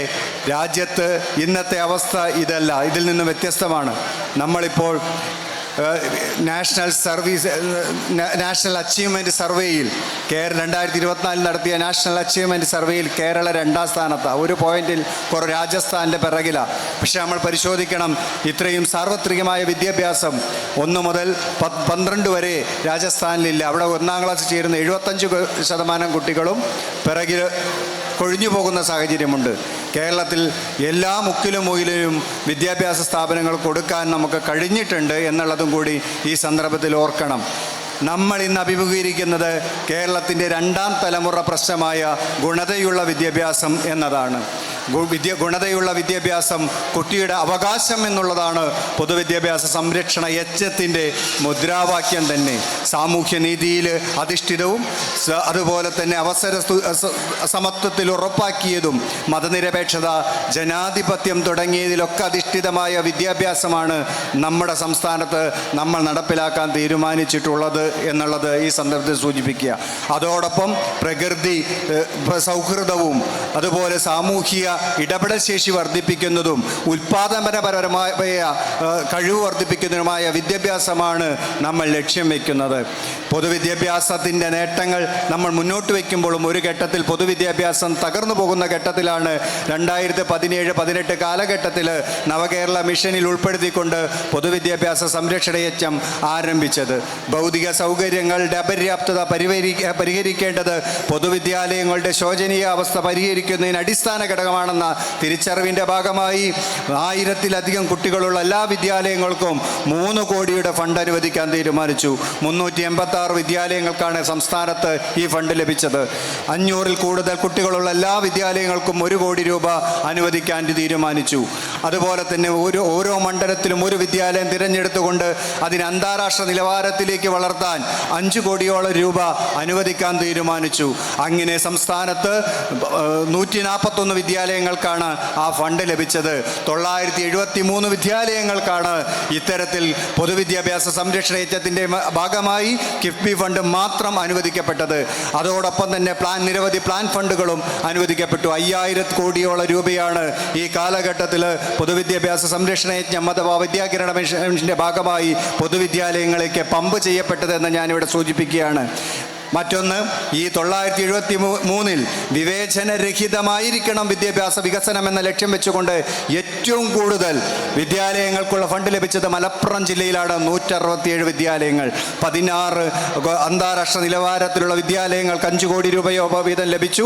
രാജ്യത്ത് ഇന്നത്തെ അവസ്ഥ ഇതല്ല, ഇതിൽ നിന്ന് വ്യത്യസ്തമാണ്. നമ്മളിപ്പോൾ നാഷണൽ അച്ചീവ്മെൻറ്റ് സർവേയിൽ 2024 നടത്തിയ നാഷണൽ അച്ചീവ്മെൻറ്റ് സർവേയിൽ കേരള 2ാം സ്ഥാനത്താണ്. 1 പോയിന്റിൽ രാജസ്ഥാൻ്റെ പിറകിലാണ്. പക്ഷെ നമ്മൾ പരിശോധിക്കണം, ഇത്രയും സാർവത്രികമായ വിദ്യാഭ്യാസം 1 മുതൽ 12 വരെ രാജസ്ഥാനിലില്ല. അവിടെ 1ാം ക്ലാസ് ചേരുന്ന 75% കുട്ടികളും പിറകിൽ കൊഴിഞ്ഞു പോകുന്ന സാഹചര്യമുണ്ട്. കേരളത്തിൽ എല്ലാ മുക്കിലും മുയിലും വിദ്യാഭ്യാസ സ്ഥാപനങ്ങൾ കൊടുക്കാൻ നമുക്ക് കഴിഞ്ഞിട്ടുണ്ട് എന്നുള്ളതും കൂടി ഈ സന്ദർഭത്തിൽ ഓർക്കണം. നമ്മൾ ഇന്ന് അഭിമുഖീകരിക്കുന്നത് കേരളത്തിൻ്റെ 2ാം തലമുറ പ്രശ്നമായ ഗുണതയുള്ള വിദ്യാഭ്യാസം എന്നതാണ്. ഗുണതയുള്ള വിദ്യാഭ്യാസം കുട്ടിയുടെ അവകാശം എന്നുള്ളതാണ് പൊതുവിദ്യാഭ്യാസ സംരക്ഷണ യജ്ഞത്തിൻ്റെ മുദ്രാവാക്യം തന്നെ. സാമൂഹ്യനീതിയിൽ അധിഷ്ഠിതവും അതുപോലെ തന്നെ അവസര സമത്വത്തിൽ ഉറപ്പാക്കിയതും മതനിരപേക്ഷത, ജനാധിപത്യം തുടങ്ങിയതിലൊക്കെ അധിഷ്ഠിതമായ വിദ്യാഭ്യാസമാണ് നമ്മുടെ സംസ്ഥാനത്ത് നമ്മൾ നടപ്പിലാക്കാൻ തീരുമാനിച്ചിട്ടുള്ളത് എന്നുള്ളത് ഈ സന്ദർഭത്തിൽ സൂചിപ്പിക്കുക. അതോടൊപ്പം പ്രകൃതി സൗഹൃദവും അതുപോലെ സാമൂഹിക ഇടപെടൽ ശേഷി വർദ്ധിപ്പിക്കുന്നതും ഉൽപാദനപരമായ കഴിവ് വർദ്ധിപ്പിക്കുന്നതുമായ വിദ്യാഭ്യാസമാണ് നമ്മൾ ലക്ഷ്യം വയ്ക്കുന്നത്. പൊതുവിദ്യാഭ്യാസത്തിൻ്റെ നേട്ടങ്ങൾ നമ്മൾ മുന്നോട്ട് വയ്ക്കുമ്പോഴും ഒരു ഘട്ടത്തിൽ പൊതുവിദ്യാഭ്യാസം തകർന്നു പോകുന്ന ഘട്ടത്തിലാണ് 2017-18 കാലഘട്ടത്തിൽ നവകേരള മിഷനിൽ ഉൾപ്പെടുത്തിക്കൊണ്ട് പൊതുവിദ്യാഭ്യാസ സംരക്ഷണ യജ്ഞം ആരംഭിച്ചത്. ഭൗതിക സൗകര്യങ്ങളുടെ അപര്യാപ്തത പരിഹരിക്കേണ്ടത് പൊതുവിദ്യാലയങ്ങളുടെ ശോചനീയാവസ്ഥ പരിഹരിക്കുന്നതിന് അടിസ്ഥാന ഘടകമാണെന്ന തിരിച്ചറിവിൻ്റെ ഭാഗമായി 1000-ലധികം കുട്ടികളുള്ള എല്ലാ വിദ്യാലയങ്ങൾക്കും 3 കോടിയുടെ ഫണ്ട് അനുവദിക്കാൻ തീരുമാനിച്ചു. 386 വിദ്യാലയങ്ങൾക്കാണ് സംസ്ഥാനത്ത് ഈ ഫണ്ട് ലഭിച്ചത്. 500-ൽ കൂടുതൽ കുട്ടികളുള്ള എല്ലാ വിദ്യാലയങ്ങൾക്കും 1 കോടി രൂപ അനുവദിക്കാൻ തീരുമാനിച്ചു. അതുപോലെ തന്നെ ഓരോ മണ്ഡലത്തിലും ഒരു വിദ്യാലയം തിരഞ്ഞെടുത്തുകൊണ്ട് അതിന് അന്താരാഷ്ട്ര നിലവാരത്തിലേക്ക് വളർത്താൻ 5 കോടിയോളം രൂപ അനുവദിക്കാൻ തീരുമാനിച്ചു. അങ്ങനെ സംസ്ഥാനത്ത് 141 വിദ്യാലയങ്ങൾക്കാണ് ആ ഫണ്ട് ലഭിച്ചത്. 973 വിദ്യാലയങ്ങൾക്കാണ് ഇത്തരത്തിൽ പൊതുവിദ്യാഭ്യാസ സംരക്ഷണ യജ്ഞത്തിൻ്റെ ഭാഗമായി കിഫ്ബി ഫണ്ട് മാത്രം അനുവദിക്കപ്പെട്ടത്. അതോടൊപ്പം തന്നെ നിരവധി പ്ലാൻ ഫണ്ടുകളും അനുവദിക്കപ്പെട്ടു. 5000 കോടിയോളം രൂപയാണ് ഈ കാലഘട്ടത്തിൽ പൊതുവിദ്യാഭ്യാസ സംരക്ഷണ യജ്ഞം അഥവാ വിദ്യാകിരണ മിഷന്റെ ഭാഗമായി പൊതുവിദ്യാലയങ്ങളിലേക്ക് പമ്പ് ചെയ്യപ്പെട്ടതെന്ന് ഞാനിവിടെ സൂചിപ്പിക്കുകയാണ്. മറ്റൊന്ന്, ഈ 973-ൽ വിവേചനരഹിതമായിരിക്കണം വിദ്യാഭ്യാസ വികസനം എന്ന ലക്ഷ്യം വെച്ചുകൊണ്ട് ഏറ്റവും കൂടുതൽ വിദ്യാലയങ്ങൾക്കുള്ള ഫണ്ട് ലഭിച്ചത് മലപ്പുറം ജില്ലയിലാണ്. 167 വിദ്യാലയങ്ങൾ. 16 അന്താരാഷ്ട്ര നിലവാരത്തിലുള്ള വിദ്യാലയങ്ങൾക്ക് 5 കോടി രൂപയോ വീതം ലഭിച്ചു.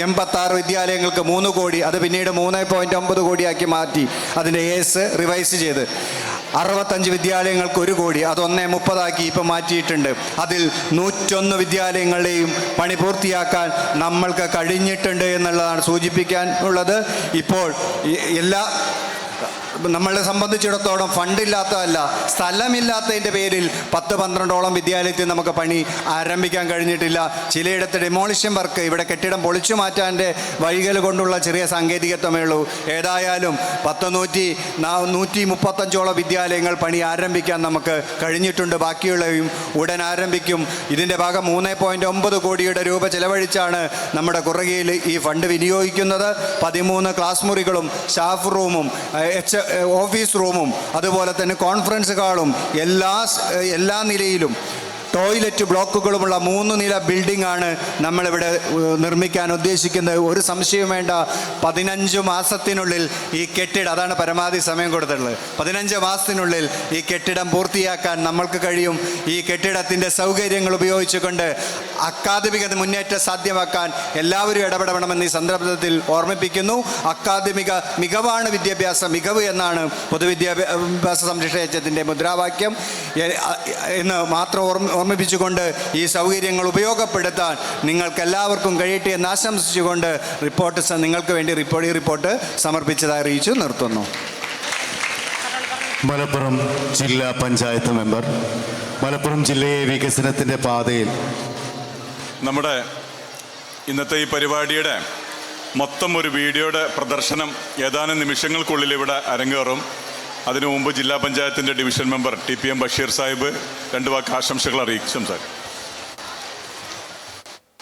86 വിദ്യാലയങ്ങൾക്ക് 3 കോടി, അത് പിന്നീട് 3.9 കോടിയാക്കി മാറ്റി അതിൻ്റെ റിവൈസ് ചെയ്ത്. 65 വിദ്യാലയങ്ങൾക്ക് 1 കോടി, അത് 1.30 ഇപ്പം മാറ്റിയിട്ടുണ്ട്. അതിൽ 101 വിദ്യാലയങ്ങളുടെയും പണി പൂർത്തിയാക്കാൻ നമ്മൾക്ക് കഴിഞ്ഞിട്ടുണ്ട് എന്നുള്ളതാണ് സൂചിപ്പിക്കാൻ ഉള്ളത്. ഇപ്പോൾ നമ്മളെ സംബന്ധിച്ചിടത്തോളം ഫണ്ടില്ലാത്തതല്ല, സ്ഥലമില്ലാത്തതിൻ്റെ പേരിൽ 10-12ഓളം വിദ്യാലയത്തിൽ നമുക്ക് പണി ആരംഭിക്കാൻ കഴിഞ്ഞിട്ടില്ല. ചിലയിടത്ത് ഡെമോളിഷൻ വർക്ക്, ഇവിടെ കെട്ടിടം പൊളിച്ചു മാറ്റാൻ്റെ വഴികൾ കൊണ്ടുള്ള ചെറിയ സാങ്കേതികത്വമേ ഉള്ളൂ. ഏതായാലും 135ഓളം വിദ്യാലയങ്ങൾ പണി ആരംഭിക്കാൻ നമുക്ക് കഴിഞ്ഞിട്ടുണ്ട്. ബാക്കിയുള്ളവയും ഉടൻ ആരംഭിക്കും. ഇതിൻ്റെ ഭാഗം 3.9 കോടിയുടെ രൂപ ചെലവഴിച്ചാണ് നമ്മുടെ കുറുകയിൽ ഈ ഫണ്ട് വിനിയോഗിക്കുന്നത്. 13 ക്ലാസ് മുറികളും സ്റ്റാഫ് റൂമും ഓഫീസ് റൂമും അതുപോലെ തന്നെ കോൺഫറൻസ് ഹാളും എല്ലാ നിലയിലും ടോയ്ലറ്റ് ബ്ലോക്കുകളുമുള്ള 3 നില ബിൽഡിംഗ് ആണ് നമ്മളിവിടെ നിർമ്മിക്കാൻ ഉദ്ദേശിക്കുന്നത്. ഒരു സംശയവും വേണ്ട, 15 മാസത്തിനുള്ളിൽ ഈ കെട്ടിടം, അതാണ് പരമാവധി സമയം കൊടുത്തിട്ടുള്ളത്, 15 മാസത്തിനുള്ളിൽ ഈ കെട്ടിടം പൂർത്തിയാക്കാൻ നമ്മൾക്ക് കഴിയും. ഈ കെട്ടിടത്തിൻ്റെ സൗകര്യങ്ങൾ ഉപയോഗിച്ചുകൊണ്ട് അക്കാദമിക മുന്നേറ്റം സാധ്യമാക്കാൻ എല്ലാവരും ഇടപെടണമെന്ന് ഈ സന്ദർഭത്തിൽ ഓർമ്മിപ്പിക്കുന്നു. അക്കാദമിക മികവാണ് വിദ്യാഭ്യാസ മികവ് എന്നാണ് പൊതുവിദ്യാഭ്യാസ സംരക്ഷണ യജ്ഞത്തിൻ്റെ മുദ്രാവാക്യം എന്ന് മാത്രം ഓർമ്മിപ്പിച്ചുകൊണ്ട് ഈ സൗകര്യങ്ങൾ ഉപയോഗപ്പെടുത്താൻ നിങ്ങൾക്ക് എല്ലാവർക്കും കഴിയട്ടെ എന്ന് ആശംസിച്ചുകൊണ്ട് നിങ്ങൾക്ക് വേണ്ടി റിപ്പോർട്ട് സമർപ്പിച്ചതായി അറിയിച്ചു നിർത്തുന്നു. മലപ്പുറം ജില്ലാ പഞ്ചായത്ത് മെമ്പർ, മലപ്പുറം ജില്ലയെ വികസനത്തിൻ്റെ പാതയിൽ. നമ്മുടെ ഇന്നത്തെ ഈ പരിപാടിയുടെ മൊത്തം ഒരു വീഡിയോയുടെ പ്രദർശനം ഏതാനും നിമിഷങ്ങൾക്കുള്ളിൽ ഇവിടെ അരങ്ങേറും. അതിനു മുമ്പ് ജില്ലാ പഞ്ചായത്തിൻ്റെ division member TPM Basheer Sahib 2 വാക്ക് ആശംസകൾ അറിയിക്കും. സാർ,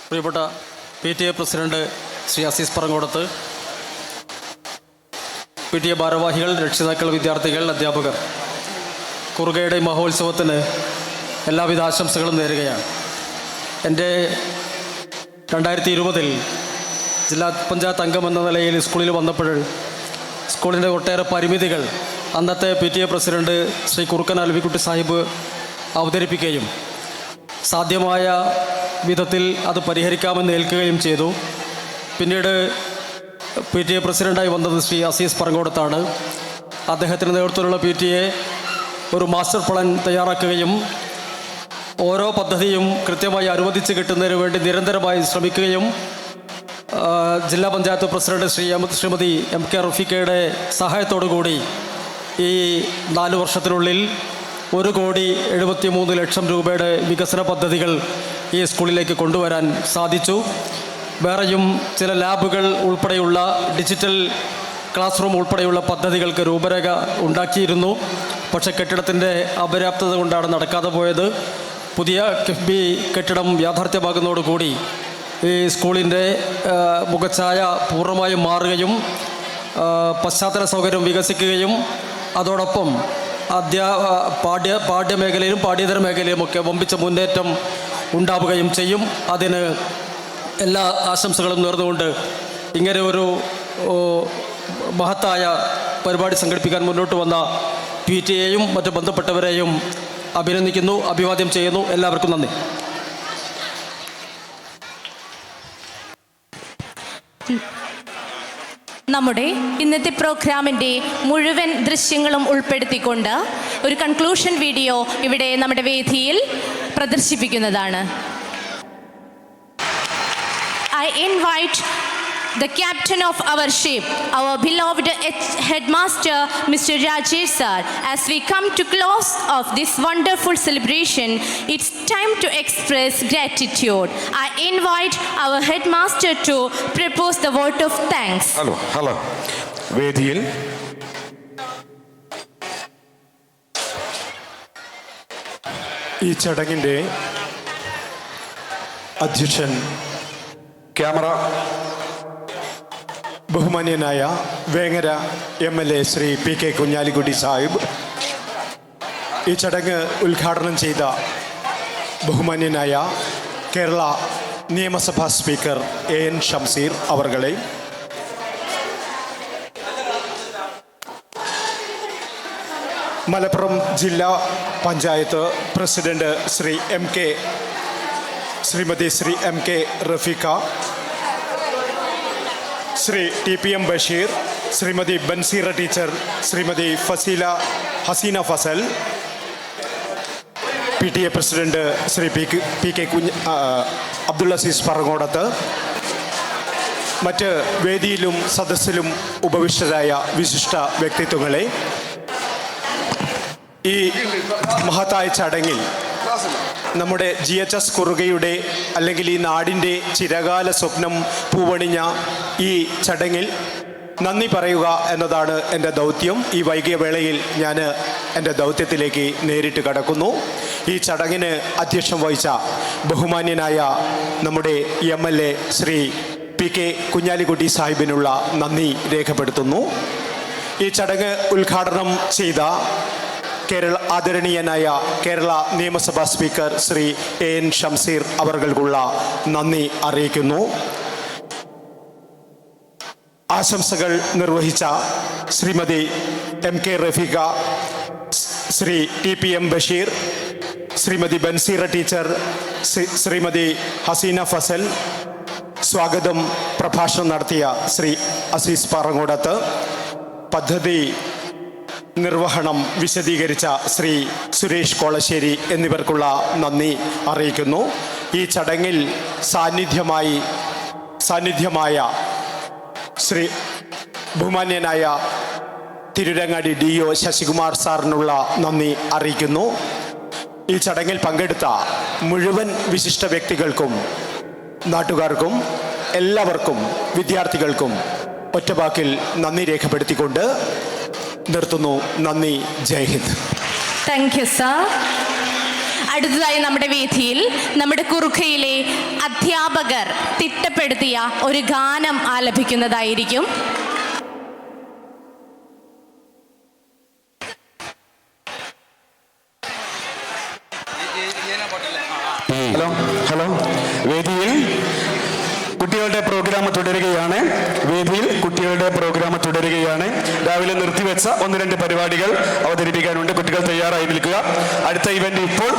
പ്രിയപ്പെട്ട PTA president Shri Azeez Parangodath, PTA ഭാരവാഹികൾ, രക്ഷിതാക്കൾ, വിദ്യാർത്ഥികൾ, അധ്യാപകർ, കുറുകയുടെ മഹോത്സവത്തിന് എല്ലാവിധ ആശംസകളും നേരുകയാണ്. എൻ്റെ 2020 ജില്ലാ പഞ്ചായത്ത് അംഗം എന്ന നിലയിൽ സ്കൂളിൽ വന്നപ്പോൾ സ്കൂളിൻ്റെ ഒട്ടേറെ പരിമിതികൾ അന്നത്തെ PTA പ്രസിഡന്റ് ശ്രീ കുറുക്കൻ അൽവിക്കുട്ടി സാഹിബ് അവതരിപ്പിക്കുകയും സാധ്യമായ വിധത്തിൽ അത് പരിഹരിക്കാമെന്ന് ഏൽക്കുകയും ചെയ്തു. പിന്നീട് PTA പ്രസിഡൻ്റായി വന്നത് ശ്രീ അസീസ് പറങ്കോടത്താണ്. അദ്ദേഹത്തിൻ്റെ നേതൃത്വത്തിലുള്ള PTA ഒരു മാസ്റ്റർ പ്ലാൻ തയ്യാറാക്കുകയും ഓരോ പദ്ധതിയും കൃത്യമായി അനുവദിച്ച് കിട്ടുന്നതിന് വേണ്ടി നിരന്തരമായി ശ്രമിക്കുകയും ജില്ലാ പഞ്ചായത്ത് പ്രസിഡന്റ് ശ്രീമതി MK റഫീഖയുടെ സഹായത്തോടു കൂടി ഈ 4 വർഷത്തിനുള്ളിൽ 1,73,00,000 രൂപയുടെ വികസന പദ്ധതികൾ ഈ സ്കൂളിലേക്ക് കൊണ്ടുവരാൻ സാധിച്ചു. വേറെയും ചില ലാബുകൾ ഉൾപ്പെടെയുള്ള ഡിജിറ്റൽ ക്ലാസ് റൂം ഉൾപ്പെടെയുള്ള പദ്ധതികൾക്ക് രൂപരേഖ ഉണ്ടാക്കിയിരുന്നു. പക്ഷേ കെട്ടിടത്തിൻ്റെ അപര്യാപ്തത കൊണ്ടാണ് നടക്കാതെ പോയത്. പുതിയ കിഫ്ബി കെട്ടിടം യാഥാർത്ഥ്യമാകുന്നതോടുകൂടി ഈ സ്കൂളിൻ്റെ മുഖച്ഛായ പൂർണ്ണമായും മാറുകയും പശ്ചാത്തല സൗകര്യം വികസിക്കുകയും അതോടൊപ്പം പാഠ്യമേഖലയിലും പാഠ്യേതര മേഖലയിലുമൊക്കെ വമ്പിച്ച മുന്നേറ്റം ഉണ്ടാവുകയും ചെയ്യും. അതിന് എല്ലാ ആശംസകളും നേർന്നുകൊണ്ട് ഇങ്ങനെ ഒരു മഹത്തായ പരിപാടി സംഘടിപ്പിക്കാൻ മുന്നോട്ട് വന്ന PTA-യും മറ്റ് ബന്ധപ്പെട്ടവരെയും അഭിനന്ദിക്കുന്നു, അഭിവാദ്യം ചെയ്യുന്നു. എല്ലാവർക്കും നന്ദി. നമ്മുടെ ഇന്നത്തെ പ്രോഗ്രാമിൻ്റെ മുഴുവൻ ദൃശ്യങ്ങളും ഉൾപ്പെടുത്തിക്കൊണ്ട് ഒരു കൺക്ലൂഷൻ വീഡിയോ ഇവിടെ നമ്മുടെ വേദിയിൽ പ്രദർശിപ്പിക്കുന്നതാണ്. I invite the captain of our ship, our beloved headmaster, Mr. Rajesh sir. As we come to close of this wonderful celebration, it's time to express gratitude. I invite our headmaster to propose the vote of thanks. Hello. വേദിയിൽ ഈ ചടങ്ങിൻ്റെ അധ്യക്ഷൻ camera ബഹുമാന്യനായ Vengara MLA Shri PK Kunhalikutty Sahib, ഈ ചടങ്ങ് ഉദ്ഘാടനം ചെയ്ത ബഹുമാന്യനായ കേരള നിയമസഭാ സ്പീക്കർ AN ഷംസീർ അവർകളെ, മലപ്പുറം ജില്ലാ panchayat president Shrimati MK Rafeekha, Shri TPM Basheer, Shrimati Banseera teacher, Shrimati Haseena Fazal, PTA president Shri PK Abdul Azeez Parangodath, മറ്റ് വേദിയിലും സദസ്സിലും ഉപവിഷ്ടരായ വിശിഷ്ട വ്യക്തിത്വങ്ങളെ, ഈ മഹത്തായ ചടങ്ങിൽ നമ്മുടെ GHS കുറുകയുടെ അല്ലെങ്കിൽ ഈ നാടിൻ്റെ ചിരകാല സ്വപ്നം പൂവണിഞ്ഞ ഈ ചടങ്ങിൽ നന്ദി പറയുക എന്നതാണ് എൻ്റെ ദൗത്യം. ഈ വൈകിയ വേളയിൽ ഞാൻ എൻ്റെ ദൗത്യത്തിലേക്ക് നേരിട്ട് കടക്കുന്നു. ഈ ചടങ്ങിന് അധ്യക്ഷം വഹിച്ച ബഹുമാന്യനായ നമ്മുടെ MLA ശ്രീ PK കുഞ്ഞാലിക്കുട്ടി സാഹിബിനുള്ള നന്ദി രേഖപ്പെടുത്തുന്നു. ഈ ചടങ്ങ് ഉദ്ഘാടനം ചെയ്ത ആദരണീയനായ കേരള നിയമസഭാ സ്പീക്കർ ശ്രീ AN ഷംസീർ അവർക്കുള്ള നന്ദി അറിയിക്കുന്നു. ആശംസകൾ നിർവഹിച്ച Shrimati MK Rafeekha, Shri TPM Basheer, Shrimati Banseera teacher, Shrimati Haseena Fazal, സ്വാഗതം പ്രഭാഷണം നടത്തിയ ശ്രീ അസീസ് പാറങ്ങോടത്ത്, പദ്ധതി നിർവഹണം വിശദീകരിച്ച ശ്രീ സുരേഷ് കോളശ്ശേരി എന്നിവർക്കുള്ള നന്ദി അറിയിക്കുന്നു. ഈ ചടങ്ങിൽ സാന്നിധ്യമായ ശ്രീ ബഹുമാന്യനായ തിരുരങ്ങാടി DO ശശികുമാർ സാറിനുള്ള നന്ദി അറിയിക്കുന്നു. ഈ ചടങ്ങിൽ പങ്കെടുത്ത മുഴുവൻ വിശിഷ്ട വ്യക്തികൾക്കും, നാട്ടുകാർക്കും, എല്ലാവർക്കും, വിദ്യാർത്ഥികൾക്കും ഒറ്റവാക്കിൽ നന്ദി രേഖപ്പെടുത്തിക്കൊണ്ട് നിർത്തുന്നു. നന്ദി. Jai Hind. Thank you sir. അടുത്തതായി നമ്മുടെ വേദിയിൽ നമ്മുടെ കുറുഖയിലെ അധ്യാപകർ തിട്ടപ്പെടുത്തിയ ഒരു ഗാനം ആലപിക്കുന്നതായിരിക്കും. ഹലോ വേദിയിൽ കുട്ടികളുടെ പ്രോഗ്രാം തുടരുകയാണ്. രാവിലെ നിർത്തിവെച്ച 1-2 പരിപാടികൾ അവതരിപ്പിക്കാനുണ്ട്. കുട്ടികൾ തയ്യാറായി നിൽക്കുക. അടുത്ത ഇവന്റ് ഇപ്പോൾ